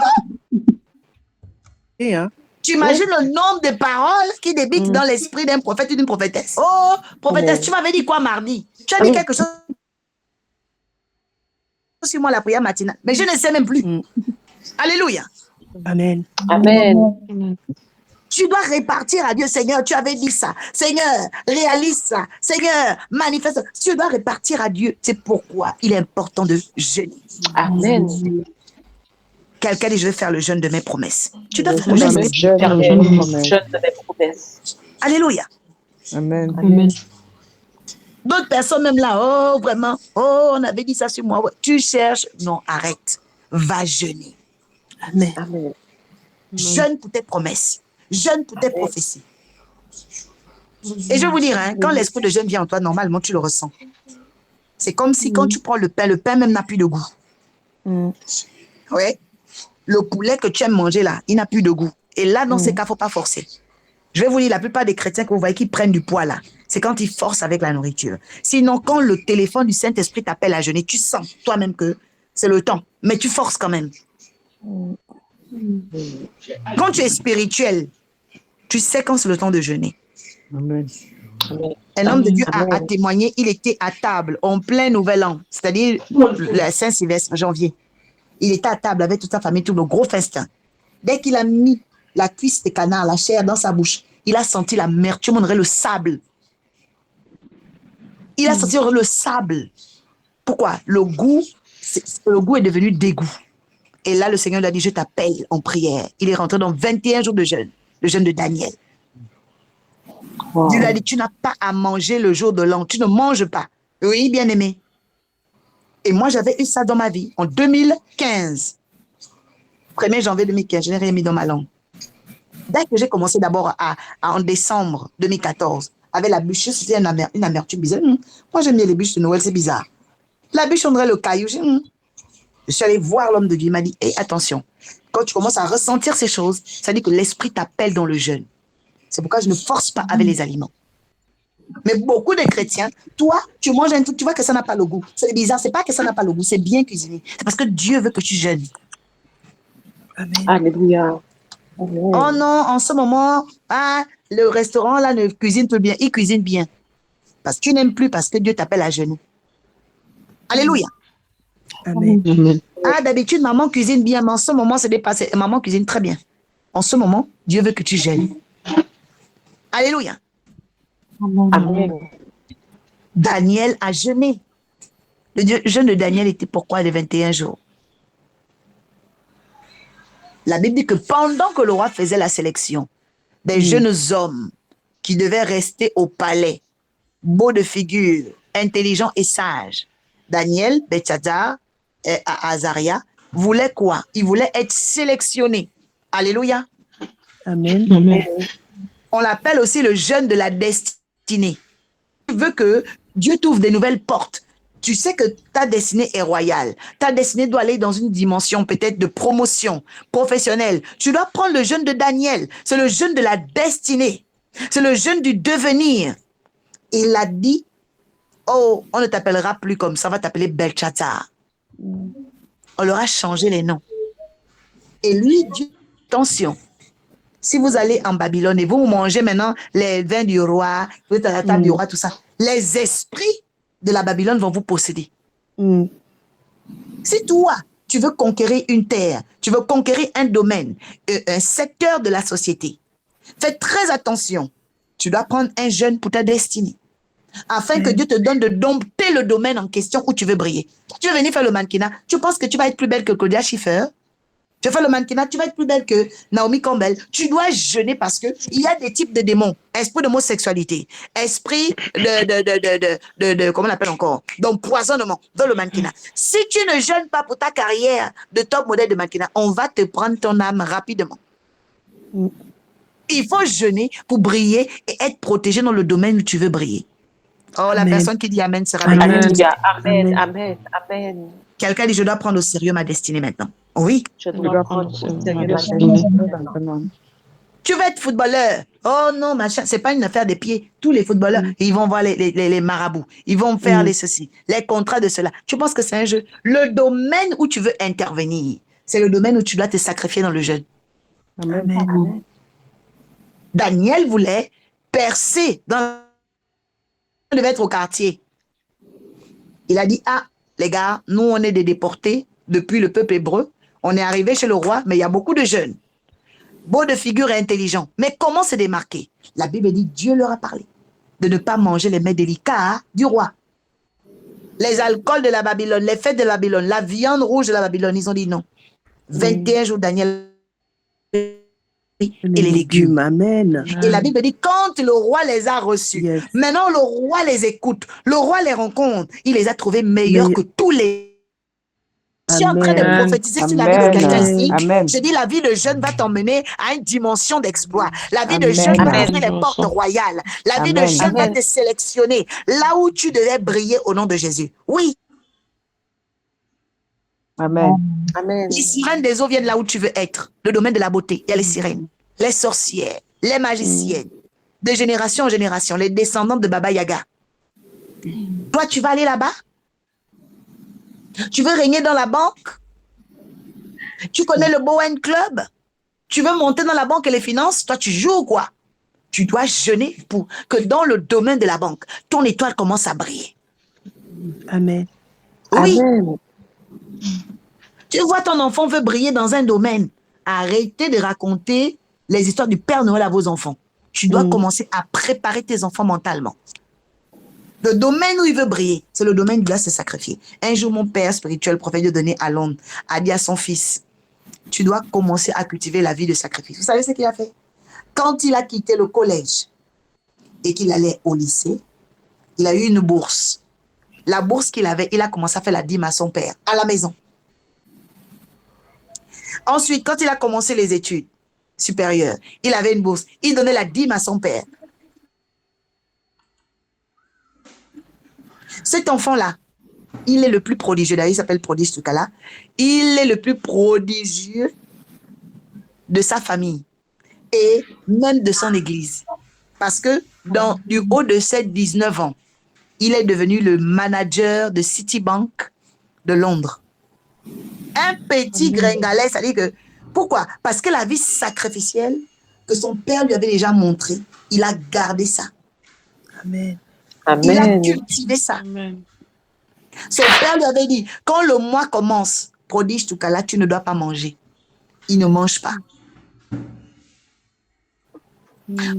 Et, hein? Tu imagines le nombre de paroles qui débitent dans l'esprit d'un prophète ou d'une prophétesse. Oh, prophétesse, tu m'avais dit quoi mardi? Tu as dit quelque chose sur moi la prière matinale, mais je ne sais même plus. Alléluia. Amen. Amen. Amen. Tu dois répartir à Dieu, Seigneur, tu avais dit ça. Seigneur, réalise ça. Seigneur, manifeste ça. Tu dois répartir à Dieu. C'est pourquoi il est important de jeûner. Amen. Quelqu'un dit, je vais faire le jeûne de mes promesses. Tu dois faire le Je jeûne. vais Jeûne faire de le mes promesses. jeûne de mes promesses. Alléluia. Amen. Amen. D'autres personnes même là, oh vraiment, oh on avait dit ça sur moi. Ouais. Tu cherches, non, arrête. Va jeûner. Amen. Amen. Jeûne pour tes promesses. Jeûne pour tes prophéties. Et je vais vous dire, hein, quand l'esprit de jeûne vient en toi, normalement, tu le ressens. C'est comme si quand tu prends le pain même n'a plus de goût. Oui. Le poulet que tu aimes manger là, il n'a plus de goût. Et là, dans ces cas, il ne faut pas forcer. Je vais vous dire, la plupart des chrétiens que vous voyez qui prennent du poids là, c'est quand ils forcent avec la nourriture. Sinon, quand le téléphone du Saint-Esprit t'appelle à jeûner, tu sens toi-même que c'est le temps, mais tu forces quand même. Quand tu es spirituel, tu sais quand c'est le temps de jeûner. Amen. Un homme de Dieu a témoigné, il était à table en plein nouvel an, c'est-à-dire le Saint-Sylvestre, janvier. Il était à table avec toute sa famille, tout le gros festin. Dès qu'il a mis la cuisse de canard, la chair dans sa bouche, il a senti l'amertume, on dirait le sable. Il a senti le sable. Pourquoi? Le goût est devenu dégoût. Et là, le Seigneur lui a dit, je t'appelle en prière. Il est rentré dans 21 jours de jeûne, le jeûne de Daniel. Wow. Dieu lui a dit, tu n'as pas à manger le jour de l'an, tu ne manges pas. Oui, bien-aimé. Et moi, j'avais eu ça dans ma vie en 2015. 1er janvier 2015, je n'ai rien mis dans ma langue. Dès que j'ai commencé d'abord en décembre 2014, avec la bûche, c'était une amertume bizarre. Moi, j'aime bien les bûches de Noël, c'est bizarre. La bûche, on dirait le caillou. Je suis allée voir l'homme de Dieu, il m'a dit, hey, attention, quand tu commences à ressentir ces choses, ça dit que l'esprit t'appelle dans le jeûne. C'est pourquoi je ne force pas avec les aliments. Mais beaucoup de chrétiens, toi, tu manges un truc, tu vois que ça n'a pas le goût. C'est bizarre, c'est pas que ça n'a pas le goût, c'est bien cuisiné. C'est parce que Dieu veut que tu jeûnes. Amen. Alléluia. Amen. Oh non, en ce moment, le restaurant là ne cuisine plus bien, il cuisine bien. Parce que tu n'aimes plus, parce que Dieu t'appelle à genoux. Alléluia. Amen. Amen. D'habitude, maman cuisine bien, mais en ce moment, c'est dépassé. Maman cuisine très bien. En ce moment, Dieu veut que tu jeûnes. Alléluia. Amen. Daniel a jeûné. Le jeûne de Daniel était pourquoi les 21 jours? La Bible dit que pendant que le roi faisait la sélection des jeunes hommes qui devaient rester au palais, beaux de figure, intelligents et sages, Daniel, Belshazzar et Azaria voulaient quoi? Ils voulaient être sélectionnés. Alléluia. Amen. Amen. On l'appelle aussi le jeûne de la destinée. Tu veux que Dieu t'ouvre des nouvelles portes. Tu sais que ta destinée est royale. Ta destinée doit aller dans une dimension peut-être de promotion professionnelle. Tu dois prendre le jeûne de Daniel. C'est le jeûne de la destinée. C'est le jeûne du devenir. Il a dit, oh, on ne t'appellera plus comme ça, on va t'appeler Belshazzar. On leur a changé les noms. Et lui dit, attention, si vous allez en Babylone et vous mangez maintenant les vins du roi, vous êtes à la table du roi, tout ça, les esprits de la Babylone vont vous posséder. Si toi, tu veux conquérir une terre, tu veux conquérir un domaine, un secteur de la société, fais très attention. Tu dois prendre un jeûne pour ta destinée, afin que Dieu te donne de dompter le domaine en question où tu veux briller. Tu veux venir faire le mannequinat, tu penses que tu vas être plus belle que Claudia Schiffer? Tu veux faire le mannequinat, tu vas être plus belle que Naomi Campbell. Tu dois jeûner parce qu'il y a des types de démons. Esprit d'homosexualité, esprit comment on appelle encore, d'empoisonnement dans le mannequinat. Si tu ne jeûnes pas pour ta carrière de top modèle de mannequinat, on va te prendre ton âme rapidement. Il faut jeûner pour briller et être protégé dans le domaine où tu veux briller. Oh, la Amen. personne qui dit Amen sera Amen. bénie. Alléluia. Amen. Amen. Amen. Amen. Quelqu'un dit, je dois prendre au sérieux ma destinée maintenant. Oui. Je Je dois dois prendre prendre au ma sérieux ma destinée. destinée. Tu veux être footballeur. Oh non, machin, c'est pas une affaire des pieds. Tous les footballeurs, ils vont voir les marabouts. Ils vont faire les ceci, les contrats de cela. Tu penses que c'est un jeu? Le domaine où tu veux intervenir, c'est le domaine où tu dois te sacrifier dans le jeûne. Amen. Daniel voulait percer dans... Il devait être au quartier. Il a dit, les gars, nous, on est des déportés depuis le peuple hébreu. On est arrivé chez le roi, mais il y a beaucoup de jeunes. Beaux de figure et intelligents. Mais comment se démarquer? La Bible dit, Dieu leur a parlé de ne pas manger les mets délicats du roi. Les alcools de la Babylone, les fêtes de la Babylone, la viande rouge de la Babylone, ils ont dit non. 21 jours, Daniel et les légumes. Amen. Et la Bible dit, quand le roi les a reçus, Yes. maintenant le roi les écoute, le roi les rencontre, il les a trouvés meilleurs que tous les... Je suis en train de Amen. prophétiser sur la vie de quelqu'un ici. Amen. Je dis, la vie de jeune va t'emmener à une dimension d'exploit. La vie de Amen. jeune va Amen. t'ouvrir les portes royales. La vie de Amen. jeune va Amen. te sélectionner là où tu devais briller au nom de Jésus. Oui, Amen. Amen. les sirènes des eaux viennent là où tu veux être. Le domaine de la beauté, il y a les sirènes, les sorcières, les magiciennes, de génération en génération, les descendantes de Baba Yaga. Toi, tu vas aller là-bas? Tu veux régner dans la banque? Tu connais le Bowen Club? Tu veux monter dans la banque et les finances? Toi, tu joues ou quoi? Tu dois jeûner pour que dans le domaine de la banque, ton étoile commence à briller. Amen. Oui, Amen. tu vois, ton enfant veut briller dans un domaine. Arrêtez de raconter les histoires du Père Noël à vos enfants. Tu dois commencer à préparer tes enfants mentalement. Le domaine où il veut briller, c'est le domaine où il doit se sacrifier. Un jour, mon père spirituel, prophète de donner à Londres, a dit à son fils, tu dois commencer à cultiver la vie de sacrifice. Vous savez ce qu'il a fait? Quand il a quitté le collège et qu'il allait au lycée, il a eu une bourse. La bourse qu'il avait, il a commencé à faire la dîme à son père, à la maison. Ensuite, quand il a commencé les études supérieures, il avait une bourse. Il donnait la dîme à son père. Cet enfant-là, il est le plus prodigieux. D'ailleurs, il s'appelle Prodige Tukala. Il est le plus prodigieux de sa famille et même de son église. Parce que du haut de ses 19 ans, il est devenu le manager de Citibank de Londres. Un petit gringalet, ça dit que... Pourquoi? Parce que la vie sacrificielle que son père lui avait déjà montrée, il a gardé ça. Amen. Il a Amen. cultivé ça. Amen. Son père lui avait dit, quand le mois commence, Prodige Tukala, tu ne dois pas manger. Il ne mange pas.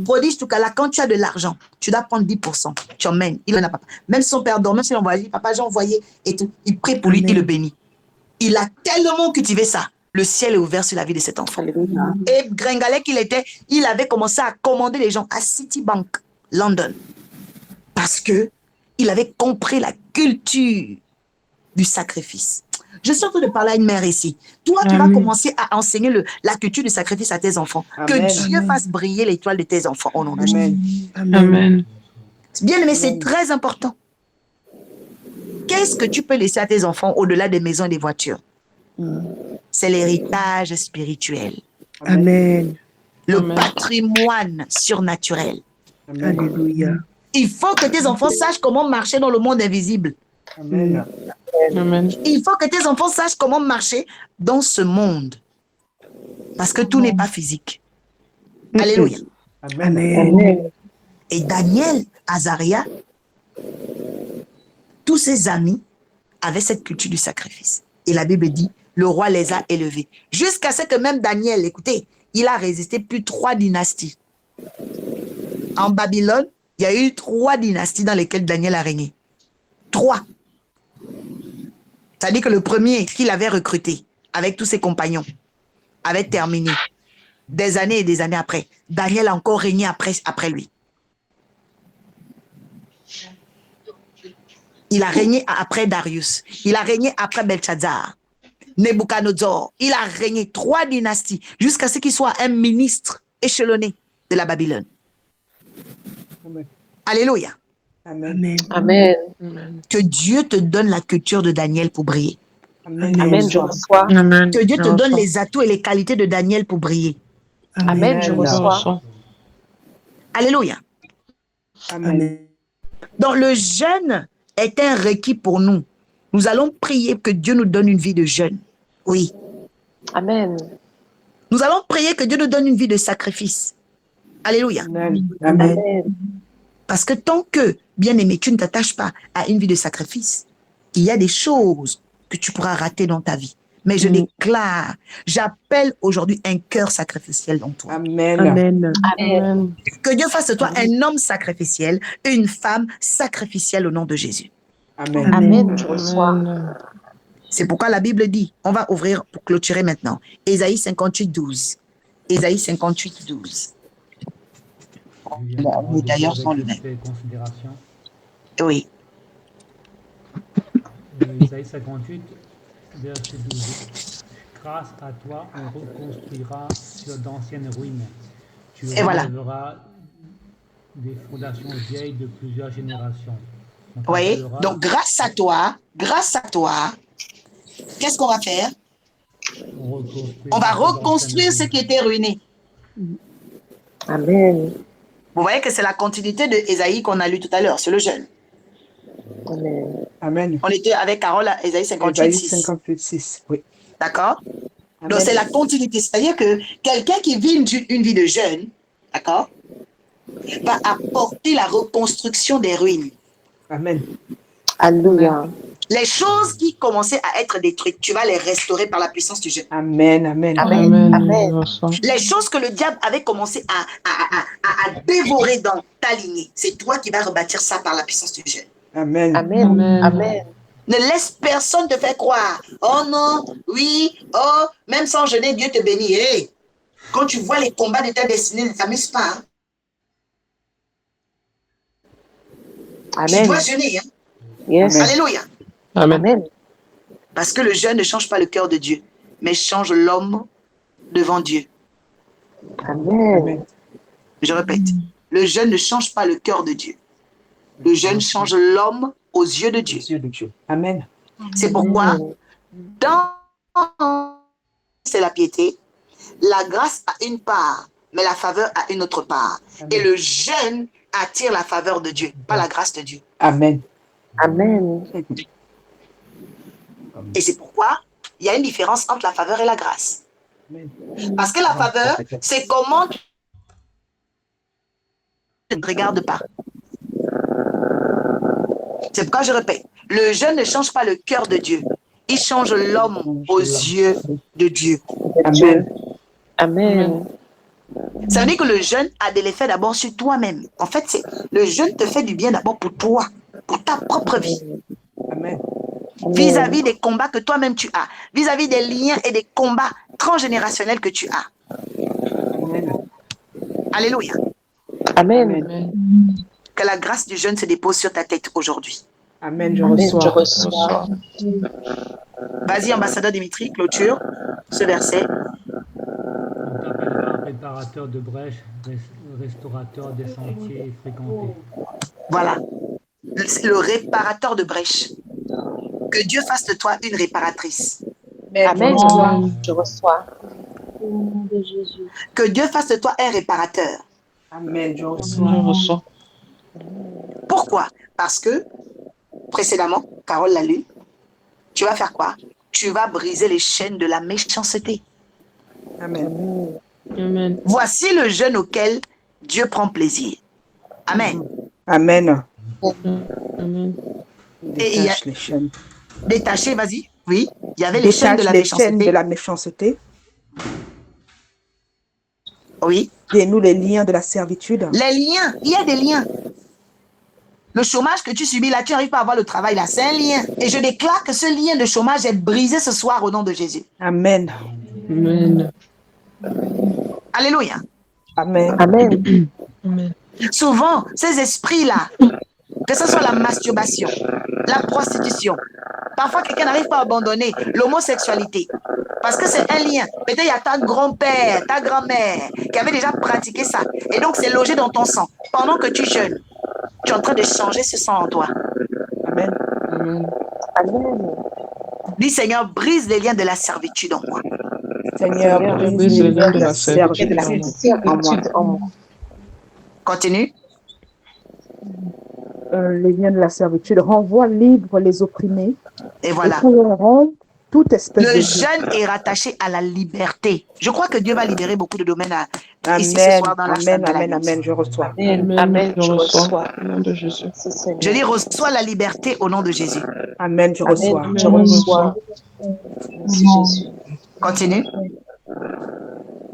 Prodige Tukala, quand tu as de l'argent, tu dois prendre 10%. Tu emmènes. Il n'en a pas. Même son père dort, même s'il envoie, papa, j'ai envoyé et tout. Il prie pour lui, Amen. il le bénit. Il a tellement cultivé ça. Le ciel est ouvert sur la vie de cet enfant. Alléluia. Et gringalet qu'il était, il avait commencé à commander les gens à Citibank, London. Parce que il avait compris la culture du sacrifice. Je suis en train de parler à une mère ici. Toi, tu vas Amen. commencer à enseigner la culture du sacrifice à tes enfants. Que Amen. Dieu Amen. fasse briller l'étoile de tes enfants au nom de Jésus. Amen. Amen. Amen. Bien aimé, c'est très important. Qu'est-ce que tu peux laisser à tes enfants au-delà des maisons et des voitures? C'est l'héritage spirituel, Amen. le Amen. patrimoine surnaturel. Amen. Alléluia. Il faut que tes enfants sachent comment marcher dans le monde invisible. Amen. Amen. Il faut que tes enfants sachent comment marcher dans ce monde. Parce que tout n'est pas physique. Alléluia. Amen. Amen. Amen. Et Daniel, Azaria, tous ses amis avaient cette culture du sacrifice. Et la Bible dit, le roi les a élevés. Jusqu'à ce que même Daniel, écoutez, il a résisté plus de 3 dynasties. En Babylone, il y a eu 3 dynasties dans lesquelles Daniel a régné. 3. C'est-à-dire que le premier qu'il avait recruté, avec tous ses compagnons, avait terminé. Des années et des années après, Daniel a encore régné après lui. Il a régné après Darius. Il a régné après Belshazzar. Nebuchadnezzar. Il a régné 3 dynasties jusqu'à ce qu'il soit un ministre échelonné de la Babylone. Amen. Alléluia. Amen. Amen. Amen. Amen. Que Dieu te donne la culture de Daniel pour briller. Amen. Amen. Je reçois. Amen. Que Dieu te Je donne reçois. les atouts et les qualités de Daniel pour briller. Amen. Je Je reçois. reçois. Alléluia. Amen. Amen. Donc le jeûne est un requis pour nous. Nous allons prier que Dieu nous donne une vie de jeûne. Oui. Amen. Nous allons prier que Dieu nous donne une vie de sacrifice. Alléluia. Amen. Amen. Amen. Parce que tant que, bien-aimé, tu ne t'attaches pas à une vie de sacrifice, il y a des choses que tu pourras rater dans ta vie. Mais je déclare, j'appelle aujourd'hui un cœur sacrificiel dans toi. Amen. Amen. Amen. Que Dieu fasse de toi un homme sacrificiel, une femme sacrificielle au nom de Jésus. Amen. Amen. Je reçois. Amen. C'est pourquoi la Bible dit, on va ouvrir pour clôturer maintenant, Ésaïe 58, 12. Ésaïe 58, 12. Mais d'ailleurs, sans le même. Considération. Oui. Isaïe 58, verset 12. Grâce à toi, on reconstruira sur d'anciennes ruines. Tu Et voilà. relèveras des fondations vieilles de plusieurs générations. On Vous voyez? t'appellera- Donc, grâce à toi, qu'est-ce qu'on va faire? On va reconstruire ce qui était ruiné. Amen. Vous voyez que c'est la continuité de Ésaïe qu'on a lu tout à l'heure, c'est le jeûne. Amen. Amen. On était avec Carole à Ésaïe 58, Ésaïe 6. 58, 6. Oui. D'accord? Amen. Donc, c'est la continuité. C'est-à-dire que quelqu'un qui vit une vie de jeûne, d'accord, va apporter la reconstruction des ruines. Amen. Alléluia. Les choses qui commençaient à être détruites, tu vas les restaurer par la puissance du jeûne. Amen. Amen. Amen. Amen. Amen. Je reçois. Les choses que le diable avait commencé à dévorer dans ta lignée, c'est toi qui vas rebâtir ça par la puissance du jeûne. Amen. Amen. Amen. Amen. Ne laisse personne te faire croire. Oh non, oui, oh, même sans jeûner, Dieu te bénit. Hey, quand tu vois les combats de ta destinée, ne t'amuse pas. Hein. Tu Amen. dois jeûner. Hein. Yes. Amen. Alléluia. Amen. Amen. Parce que le jeûne ne change pas le cœur de Dieu, mais change l'homme devant Dieu. Amen. Amen. Je répète, le jeûne ne change pas le cœur de Dieu. Le jeûne change l'homme aux yeux de Dieu. Les yeux de Dieu. Amen. C'est pourquoi, dans c'est la piété, la grâce a une part, mais la faveur a une autre part. Amen. Et le jeûne attire la faveur de Dieu, pas la grâce de Dieu. Amen. Amen. Et c'est pourquoi il y a une différence entre la faveur et la grâce. Amen. Parce que la faveur, c'est comment tu ne te regardes pas. C'est pourquoi je répète, le jeûne ne change pas le cœur de Dieu. Il change l'homme aux yeux de Dieu. Amen. Amen. Ça veut dire que le jeûne a de l'effet d'abord sur toi-même. En fait, le jeûne te fait du bien d'abord pour toi, pour ta propre vie. Amen. Vis-à-vis des combats que toi-même tu as, vis-à-vis des liens et des combats transgénérationnels que tu as. Amen. Alléluia. Amen. Amen. Que la grâce du jeûne se dépose sur ta tête aujourd'hui. Amen. Je Amen. Je reçois. reçois. Vas-y, ambassadeur Dimitri, clôture ce verset. On t'appellera réparateur de brèches, restaurateur des sentiers fréquentés. Voilà. Le réparateur de brèches. Que Dieu fasse de toi une réparatrice. Amen. Amen. Je reçois. Que Dieu fasse de toi un réparateur. Amen. Je Je reçois. reçois. Pourquoi? Parce que, précédemment, Carole l'a lu, tu vas faire quoi? Tu vas briser les chaînes de la méchanceté. Amen. Amen. Voici le jeûne auquel Dieu prend plaisir. Amen. Amen. Amen. Et il y a- Détache les chaînes. Détaché, vas-y. Oui, il y avait les chaînes de Détache la les chaînes de méchanceté. la méchanceté. Oui. Dénoue les liens de la servitude. Les liens, il y a des liens. Le chômage que tu subis là, tu n'arrives pas à avoir le travail là, c'est un lien. Et je déclare que ce lien de chômage est brisé ce soir au nom de Jésus. Amen. Amen. Alléluia. Amen. Amen. Amen. Souvent, ces esprits-là, que ce soit la masturbation, la prostitution, parfois quelqu'un n'arrive pas à abandonner l'homosexualité. Parce que c'est un lien. Peut-être il y a ta grand-père, ta grand-mère qui avait déjà pratiqué ça. Et donc c'est logé dans ton sang. Pendant que tu jeûnes, tu es en train de changer ce sang en toi. Amen. Amen. Amen. Dis Seigneur, brise les liens de la servitude en moi. Seigneur, Seigneur, brise les liens de la servitude La en moi. servitude en moi. Continue. Les liens de la servitude. Renvoie libre les opprimés. Et Et voilà. pour rendre toute espèce Le de jeûne est rattaché à la liberté. Je crois que Dieu va libérer beaucoup de domaines ici ce Amen. soir dans la Amen. salle de Amen. l'Alliance. Amen. Je reçois. Amen. Amen. Amen. Je Je reçois. reçois. Au nom de Jésus. C'est Seigneur. Je dis reçois la liberté au nom de Jésus. Amen. Je reçois. Amen. Je Amen. reçois. Merci Jésus. Continue.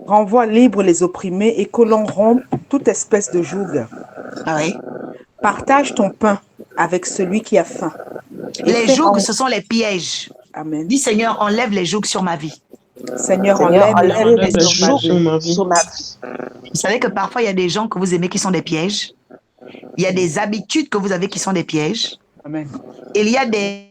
Renvoie libre les opprimés et que l'on rompe toute espèce de joug. Ah oui. Partage ton pain avec celui qui a faim. Et Les fais jougs, ce sont les pièges. Amen. Dis Seigneur, enlève les jougs sur ma vie. Seigneur, Seigneur, enlève enlève les les jours jours sur ma vie. sur ma vie. Vous savez que parfois, il y a des gens que vous aimez qui sont des pièges. Il y a des habitudes que vous avez qui sont des pièges. Amen. Il y a des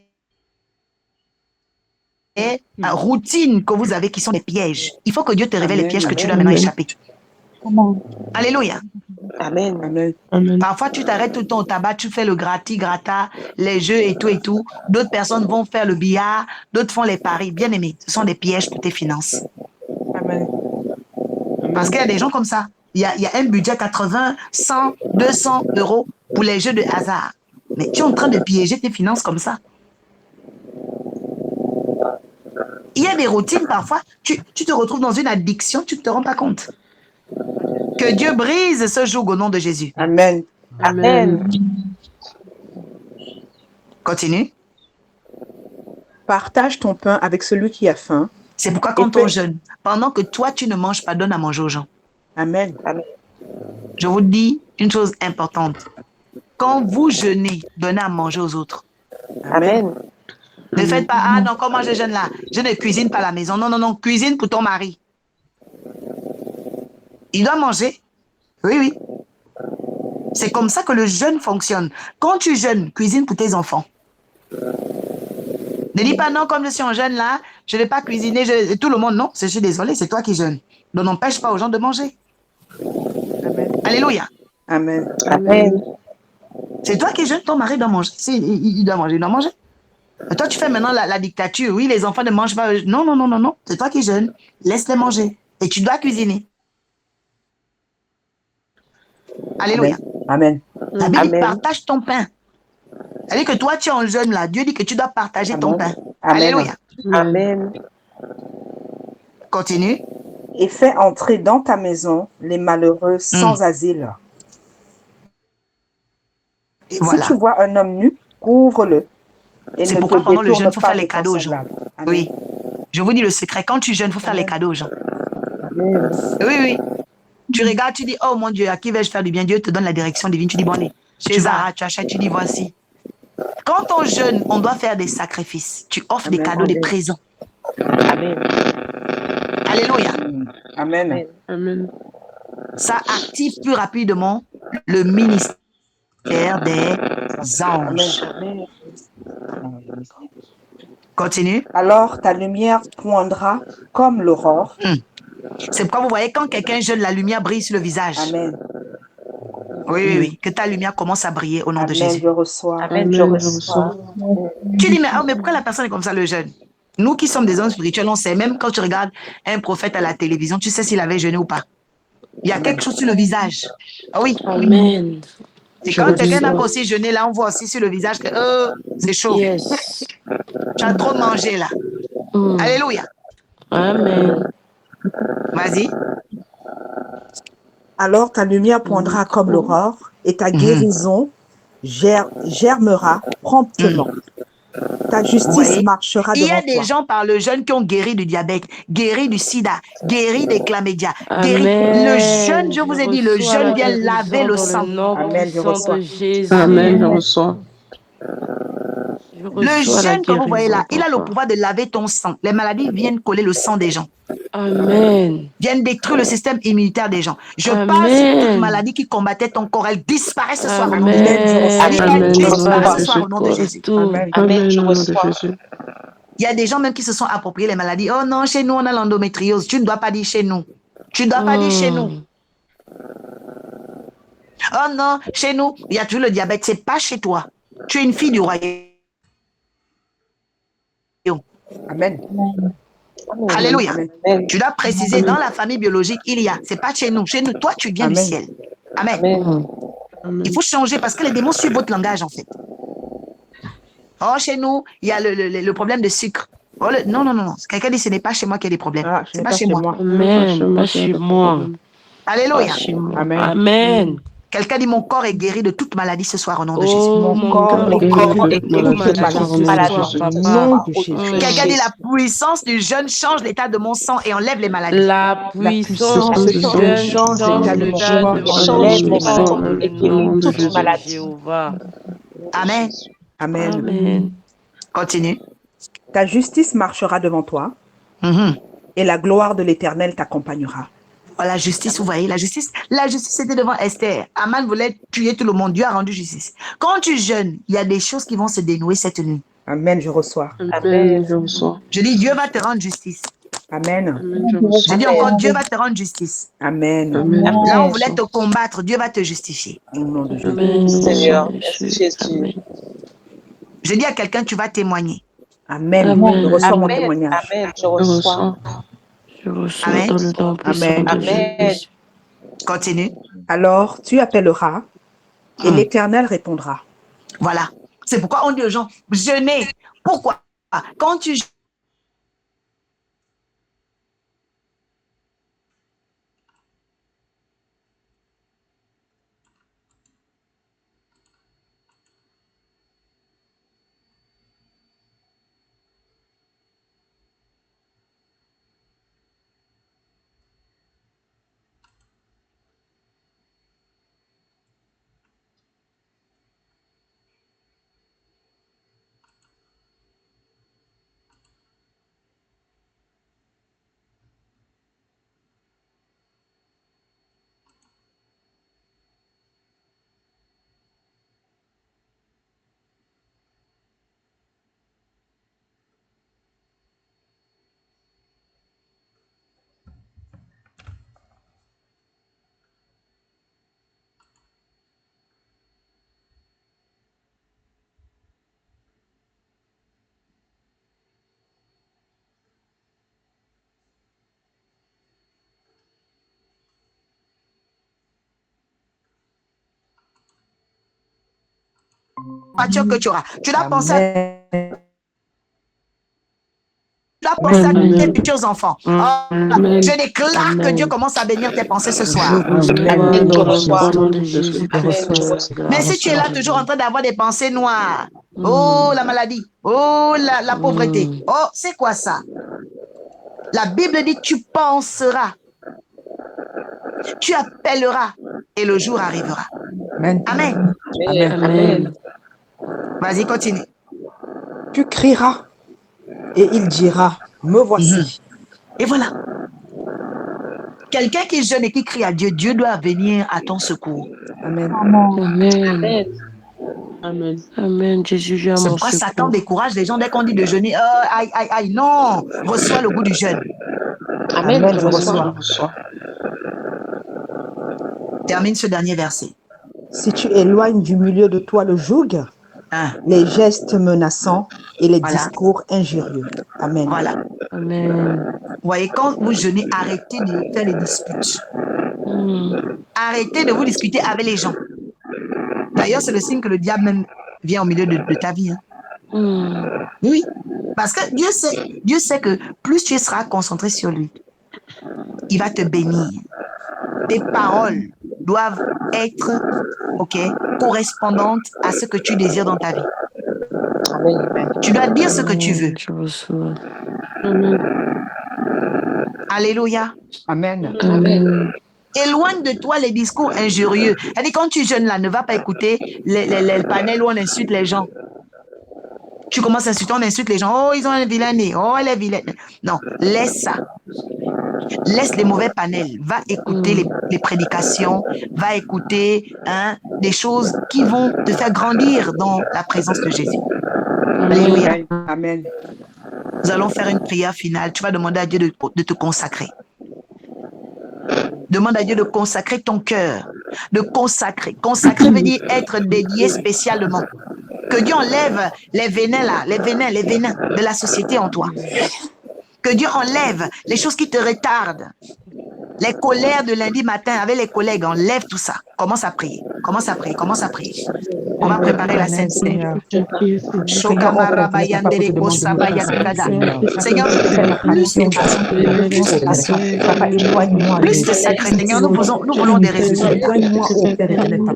routines que vous avez qui sont des pièges. Il faut que Dieu te révèle les Amen. pièges que tu dois Amen. maintenant échapper. Alléluia. Amen. Amen. Amen. Parfois, tu t'arrêtes tout le temps au tabac, tu fais le gratta, les jeux et tout et tout. D'autres personnes vont faire le billard, d'autres font les paris. Bien aimé, ce sont des pièges pour tes finances. Amen. Parce qu'il y a des gens comme ça. Il y a un budget 80, 100, 200 euros pour les jeux de hasard. Mais tu es en train de piéger tes finances comme ça. Il y a des routines parfois, tu te retrouves dans une addiction, tu ne te rends pas compte. Que Dieu brise ce joug au nom de Jésus. Amen. Amen. Continue. Partage ton pain avec celui qui a faim. C'est pourquoi quand Et on fais- jeûne, pendant que toi tu ne manges pas, donne à manger aux gens. Amen. Je vous dis une chose importante. Quand vous jeûnez, donnez à manger aux autres. Amen. Ne faites pas, ah non, comment je jeûne là? Je ne cuisine pas à la maison. Non, non, non, cuisine pour ton mari. Il doit manger. Oui, oui. C'est comme ça que le jeûne fonctionne. Quand tu jeûnes, cuisine pour tes enfants. Ne dis pas non, comme je suis en jeûne là, je ne vais pas cuisiner. Tout le monde, non, je suis désolé, c'est toi qui jeûnes. Donc n'empêche pas aux gens de manger. Amen. Alléluia. Amen. Amen. C'est toi qui jeûnes, ton mari doit manger. Il doit manger, il doit manger. Mais toi, tu fais maintenant la dictature. Oui, les enfants ne mangent pas. Non, non, non, non, non. C'est toi qui jeûnes. Laisse-les manger. Et tu dois cuisiner. Alléluia. Amen. La Bible dit, Amen. partage ton pain. C'est-à-dire que toi, tu es en jeûne là. Dieu dit que tu dois partager ton pain. Amen. Alléluia. Amen. Continue. Et fais entrer dans ta maison les malheureux sans asile. Et Si voilà. tu vois un homme nu, couvre-le. Et C'est ne pourquoi te pendant le jeûne, il détourne faut pas faire de les ton cadeaux aux gens. semblable. Amen. Oui. Je vous dis le secret. Quand tu jeûnes, il faut faire les cadeaux aux gens. Oui, oui. Tu regardes, tu dis, oh mon Dieu, à qui vais-je faire du bien? Dieu te donne la direction divine. Tu dis, bon, allez, chez Zara, tu achètes, tu dis, voici. Quand on jeûne, on doit faire des sacrifices. Tu offres des cadeaux, des présents. Amen. Alléluia. Amen. Amen. Ça active plus rapidement le ministère des anges. Amen. Continue. Alors ta lumière poindra comme l'aurore. C'est pourquoi vous voyez, quand quelqu'un jeûne, la lumière brille sur le visage. Amen. Oui, oui, oui. Que ta lumière commence à briller au nom de Amen. Jésus. Je reçois. Amen. Je Amen. Je reçois. reçois. Tu dis, mais pourquoi la personne est comme ça, le jeûne? Nous qui sommes des hommes spirituels, on sait, même quand tu regardes un prophète à la télévision, tu sais s'il avait jeûné ou pas. Il y a quelque chose sur le visage. Ah oui. Amen. Et Je quand quelqu'un n'a pas reçois. aussi jeûné, là, on voit aussi sur le visage que c'est chaud. Yes. Tu as trop mangé, là. Mm. Alléluia. Amen. Vas-y. Alors ta lumière poindra comme l'aurore et ta guérison germera promptement. Ta Vous justice voyez, marchera il y devant a des toi. gens par le jeûne qui ont guéri du diabète, guéri du sida, guéri des chlamydia, guéri. Amen. Le jeûne, je vous ai dit, le reçois la jeûne vient laver guérison le dans le sang. nom Amen, je puissant reçois. de Jésus. Amen. Je reçois. Je Le reçois la jeûne que vous voyez guérison, là, il a le papa. pouvoir de laver ton sang. Les maladies viennent coller le sang des gens, Amen. viennent détruire le système immunitaire des gens. Je parle sur toute Amen. maladie qui combattait ton corps. Elle disparaît ce soir au nom de Amen, Jésus. je reçois. Elle Amen. Amen. Dans le nom disparaît de ce reçois. soir Jésus. au nom de Cause Jésus. tout. Amen. Amen. Amen. Je Au nom de reçois. Jésus. Il y a des gens même qui se sont appropriés les maladies. Oh non, chez nous, on a l'endométriose. Tu ne dois pas dire chez nous. Tu ne dois pas dire chez nous. Mm. Oh non, chez nous, il y a toujours le diabète. C'est pas chez toi. Tu es une fille du royaume. Amen. Alléluia. Amen. Amen. Tu dois préciser, dans la famille biologique, il y a. C'est pas chez nous. Chez nous, toi, tu viens du Amen. ciel. Amen. Amen. Mm. Amen. Il faut changer parce que les démons suivent votre langage, en fait. Oh, chez nous, il y a le problème de sucre. Oh, non, non, non, non. Quelqu'un dit, ce n'est pas chez moi qu'il y a des problèmes. Ah, ce C'est n'est pas pas chez chez moi. moi. Amen. Pas chez moi. Pas Alléluia. chez moi. Amen. Amen. Quelqu'un dit, mon corps est guéri de toute maladie ce soir au nom de Jésus. Oh, Mon mon corps cœur est est guéri guéri corps de est toute guéri de toute maladie maladie ce maladie. soir, au papa. nom de Jésus. Quelqu'un dit, Jésus. la puissance du jeûne change l'état de mon sang et enlève les maladies. La puissance puissance du du jeûne jeûne change change l'état de mon l'état corps de et mon enlève Change les sang mon sang dans maladies. le et guérit nom toute de maladie. Jéhovah. Amen. Jésus. Amen. Amen. Continue. Ta justice marchera devant toi Mhm. et la gloire de l'Éternel t'accompagnera. Voilà, la justice, vous voyez, la justice était devant Esther. Aman voulait tuer tout le monde. Dieu a rendu justice. Quand tu jeûnes, il y a des choses qui vont se dénouer cette nuit. Amen, je reçois. Amen. Je reçois. Je dis, Dieu va te rendre justice. Amen. Amen. Je Je reçois. dis Amen. encore, Dieu va te rendre justice. Amen. Amen. Là, on Amen. voulait te combattre, Dieu va te justifier. Au nom de Jésus. Amen. Oui, Au nom Seigneur. de Merci Jésus. Jésus. Amen. Je dis à quelqu'un, tu vas témoigner. Amen. Amen. Je reçois mon Amen. témoignage. Amen. Je Je reçois. reçois. Je reçois Amen. dans le nom puissant Amen. de Amen. Jésus. Continue. Alors tu appelleras et l'Éternel répondra. Voilà. C'est pourquoi on dit aux gens, jeûnez. Pourquoi? Quand tu voiture que tu auras. Tu dois penser à Amen. Tu dois penser à tes Amen. futurs enfants. Oh, Amen. je déclare que Amen. Dieu commence à bénir tes pensées ce Je soir. reçois Amen. dans Je le reçois. nom de Jésus Je Christ. reçois. Mais si tu es là toujours en train d'avoir des pensées noires, oh la maladie, oh la pauvreté, oh c'est quoi ça? La Bible dit tu penseras, tu appelleras et le jour arrivera. Amen. Amen. Amen. Amen. Vas-y, continue. Tu crieras et il dira, me voici. Et voilà. Quelqu'un qui jeûne et qui crie à Dieu, Dieu doit venir à ton secours. Amen. Amen. Amen. Amen. Jésus, viens à C'est mon pourquoi Satan secours. décourage les gens dès qu'on dit de jeûner. Aïe, aïe, aïe, non. Reçois le goût du jeûne. Amen. Amen. Je Je reçois. reçois. Reçois. Termine ce dernier verset. Si tu éloignes du milieu de toi le joug, Hein, les gestes menaçants et les Voilà. discours injurieux. Amen. voilà. Amen. Vous voyez, quand vous jeûnez, arrêtez de faire les disputes. Arrêtez de vous discuter avec les gens. D'ailleurs, c'est le signe que le diable même vient au milieu de ta vie. Hein. Oui, parce que Dieu sait que plus tu seras concentré sur lui, il va te bénir. Tes paroles doivent être, correspondantes à ce que tu désires dans ta vie. Amen. Tu dois dire ce que tu veux. Je reçois. Amen. Alléluia. Amen. Amen. Éloigne de toi les discours injurieux. C'est-à-dire, quand tu jeûnes là, ne va pas écouter les panels où on insulte les gens. Tu commences à insulter, on insulte les gens. Oh, ils ont un vilain nez. Oh, elle est vilaine. Non, laisse ça. Laisse les mauvais panels. Va écouter les prédications. Va écouter des choses qui vont te faire grandir dans la présence de Jésus. Alléluia. Amen. Nous allons faire une prière finale. Tu vas demander à Dieu de te consacrer. Demande à Dieu de consacrer ton cœur. De consacrer. Consacrer veut dire être dédié spécialement. Que Dieu enlève les vénins là, les vénins de la société en toi. Que Dieu enlève les choses qui te retardent. Les colères de lundi matin avec les collègues, enlève tout ça. Commence à prier. Commence à prier. Commence à prier. On va préparer la Sainte Seine. Seigneur, plus de consacration. Plus de sacré. Seigneur, nous voulons des résultats.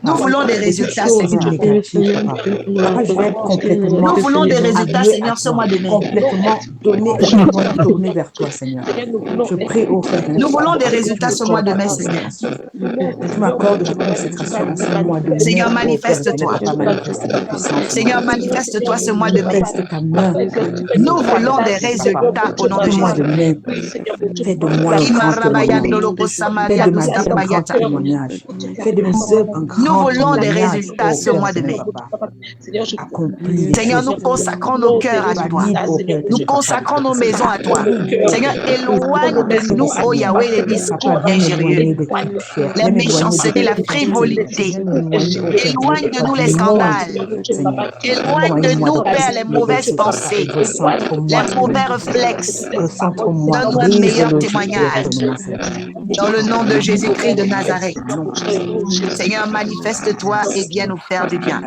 Nous voulons des résultats, Seigneur. Nous voulons des résultats, Seigneur, ce mois de mai. Complètement tourné vers toi, Seigneur. Je prie au Père. Nous voulons des résultats ce mois de mai, Seigneur. Tu m'accordes de consécration ce mois de mai. Seigneur, manifeste-toi. Seigneur, manifeste-toi ce mois de mai. Nous voulons des résultats au nom de Jésus. Fais de moi un grand témoignage. Fais de mes œuvres un grand Nous voulons des témoignage, résultats ce mois de mai. Accomplis. Seigneur, nous consacrons nos cœurs à toi. Nous consacrons nos maisons à toi. Seigneur, éloigne de nous, ô Yahweh, les discours injurieux, les méchancetés, la frivolité. Éloigne de nous les scandales. Éloigne de nous, Père, les mauvaises pensées, les mauvais réflexes. Donne-nous un meilleur témoignage. Dans le nom de Jésus-Christ de Nazareth. Seigneur, manifeste-toi et viens nous faire du bien.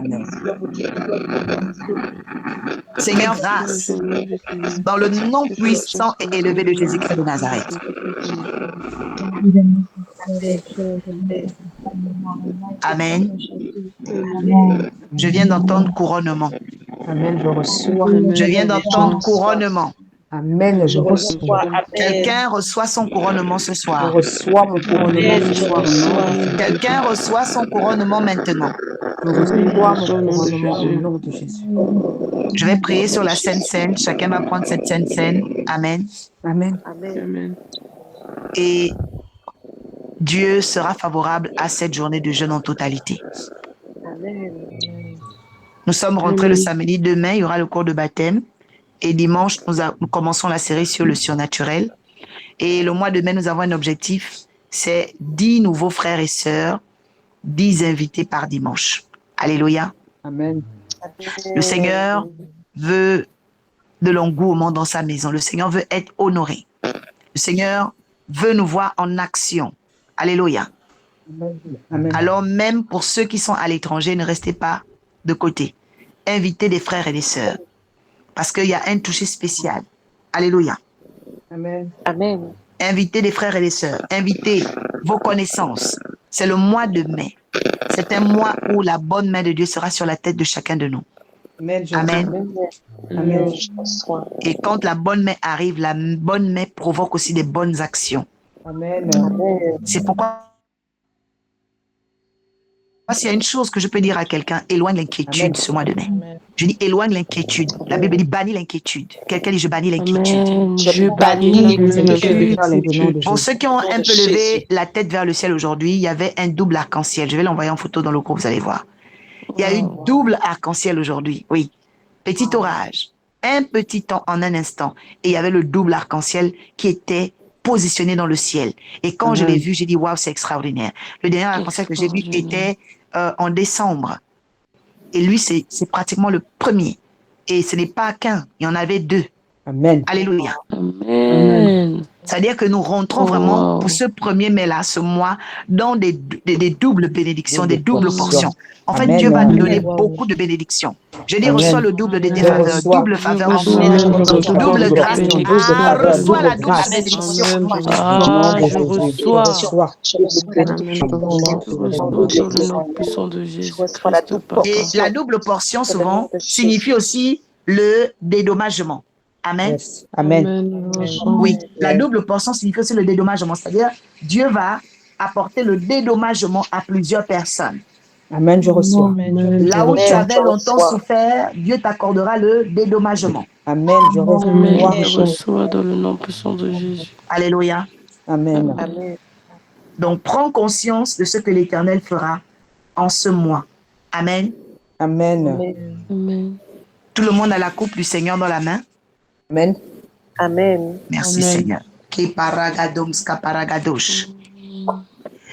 Seigneur, grâce. Dans le nom puissant et élevé de Jésus-Christ de Nazareth. Amen. Je viens d'entendre couronnement. Amen. Je reçois. Je viens d'entendre couronnement. Amen. Je reçois. Quelqu'un reçoit son couronnement ce Je soir. reçois mon couronnement ce soir. Quelqu'un reçoit son couronnement maintenant. Je reçois mon couronnement au nom de Jésus. Je vais prier sur la Sainte Seine. Chacun va prendre cette Sainte Seine. Amen. Amen. Amen. Et Dieu sera favorable à cette journée de jeûne en totalité. Nous sommes rentrés le samedi. Demain, il y aura le cours de baptême. Et dimanche, nous commençons la série sur le surnaturel. Et le mois de mai, nous avons un objectif. C'est 10 nouveaux frères et sœurs, 10 invités par dimanche. Alléluia. Amen. Le Seigneur veut de l'engouement dans sa maison. Le Seigneur veut être honoré. Le Seigneur veut nous voir en action. Alléluia. Amen. Alors même pour ceux qui sont à l'étranger, ne restez pas de côté. inviter des frères et des sœurs. Parce qu'il y a un toucher spécial. Alléluia. Amen. Amen. Invitez des frères et des sœurs. Invitez vos connaissances. C'est le mois de mai. C'est un mois où la bonne main de Dieu sera sur la tête de chacun de nous. Amen. Je Amen. Amen. Amen. Je reçois. Et quand la bonne main arrive, la bonne main provoque aussi des bonnes actions. Amen. Amen. C'est pourquoi, s'il y a une chose que je peux dire à quelqu'un, éloigne l'inquiétude Amen. ce mois de mai. Je dis éloigne l'inquiétude. La Bible dit bannis l'inquiétude. Quelqu'un dit je bannis l'inquiétude. Amen. Je Je bannis bannis l'inquiétude. Dans les noms de Pour Jésus. ceux qui ont Au nom un de peu levé Jésus. la tête vers le ciel aujourd'hui, il y avait un double arc-en-ciel. Je vais l'envoyer en photo dans le groupe, vous allez voir. Il y a eu Wow. double arc-en-ciel aujourd'hui. Oui. Petit orage. Un petit temps en un instant. Et il y avait le double arc-en-ciel qui était positionné dans le ciel. Et quand je l'ai vu, j'ai dit, waouh, c'est extraordinaire. Le dernier arc-en-ciel que j'ai vu était en décembre. Et lui, c'est pratiquement le premier. Et ce n'est pas qu'un, il y en avait deux. Amen. Alléluia. Amen. C'est-à-dire que nous rentrons Oh, vraiment wow. pour ce premier mai-là, ce mois, dans des doubles bénédictions, des doubles portions. En fait, Amen. Dieu va nous donner Amen. beaucoup de bénédictions. Je dis, Amen. reçois le double de tes Je faveurs, reçois. double Je faveur en reçois, moi, je reçois double double grâce. bénédiction. Ah, faveur, reçois la double double grâce. bénédiction. Amen. Au nom Ah, de je Jésus. Je reçois. reçois. Je reçois la double Je bénédiction. reçois Au nom de dans le Jésus. nom puissant de Je reçois la Jésus-Christ, double Papa. Et portion. la double portion, Dans le nom souvent, de signifie Jésus. aussi le dédommagement. Amen. Yes. Amen. Amen. Je reçois. Oui, la double portion signifie aussi le dédommagement. C'est-à-dire, Dieu va apporter le dédommagement à plusieurs personnes. Amen. Je reçois. Amen. Là où tu Amen. avais Je longtemps reçois. souffert, Dieu t'accordera le dédommagement. Amen. Je Amen. reçois. Je reçois dans le nom puissant de Jésus. Alléluia. Amen. Amen. Donc, prends conscience de ce que l'Éternel fera en ce mois. Amen. Amen. Amen. Amen. Tout le monde a la coupe du Seigneur dans la main. Amen. Amen. Merci, Amen. Seigneur.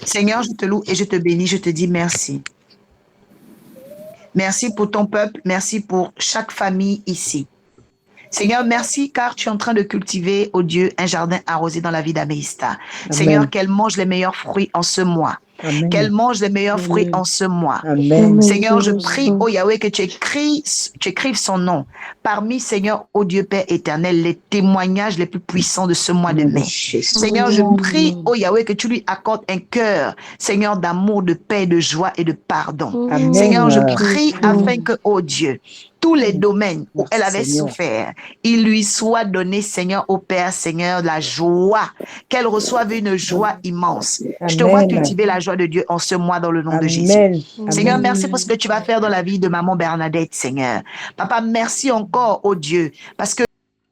Seigneur, je te loue et je te bénis, je te dis merci. Merci pour ton peuple, merci pour chaque famille ici. Seigneur, merci car tu es en train de cultiver, oh Dieu, un jardin arrosé dans la vie d'Améista. Seigneur, qu'elle mange les meilleurs fruits en ce mois. Amen. Qu'elle mange les meilleurs fruits Amen. en ce mois. Amen. Amen. Seigneur, je Je prie, reçois. oh Yahweh, que tu écrives son nom parmi, Seigneur, oh Dieu Père éternel, les témoignages les plus puissants de ce mois de mai. Seigneur, je prie, oh Yahweh, que tu lui accordes un cœur, Seigneur, d'amour, de paix, de joie et de pardon. Amen. Seigneur, je prie Amen. afin que, oh Dieu, tous les domaines où Merci, elle avait Seigneur. souffert, il lui soit donné, Seigneur, au Père, Seigneur, la joie, qu'elle reçoive une joie immense. Je te vois Amen. cultiver la joie de Dieu en ce mois dans le nom de Jésus. Amen. Seigneur, Amen. merci pour ce que tu vas faire dans la vie de maman Bernadette, Seigneur. Papa, merci encore, oh Dieu, parce que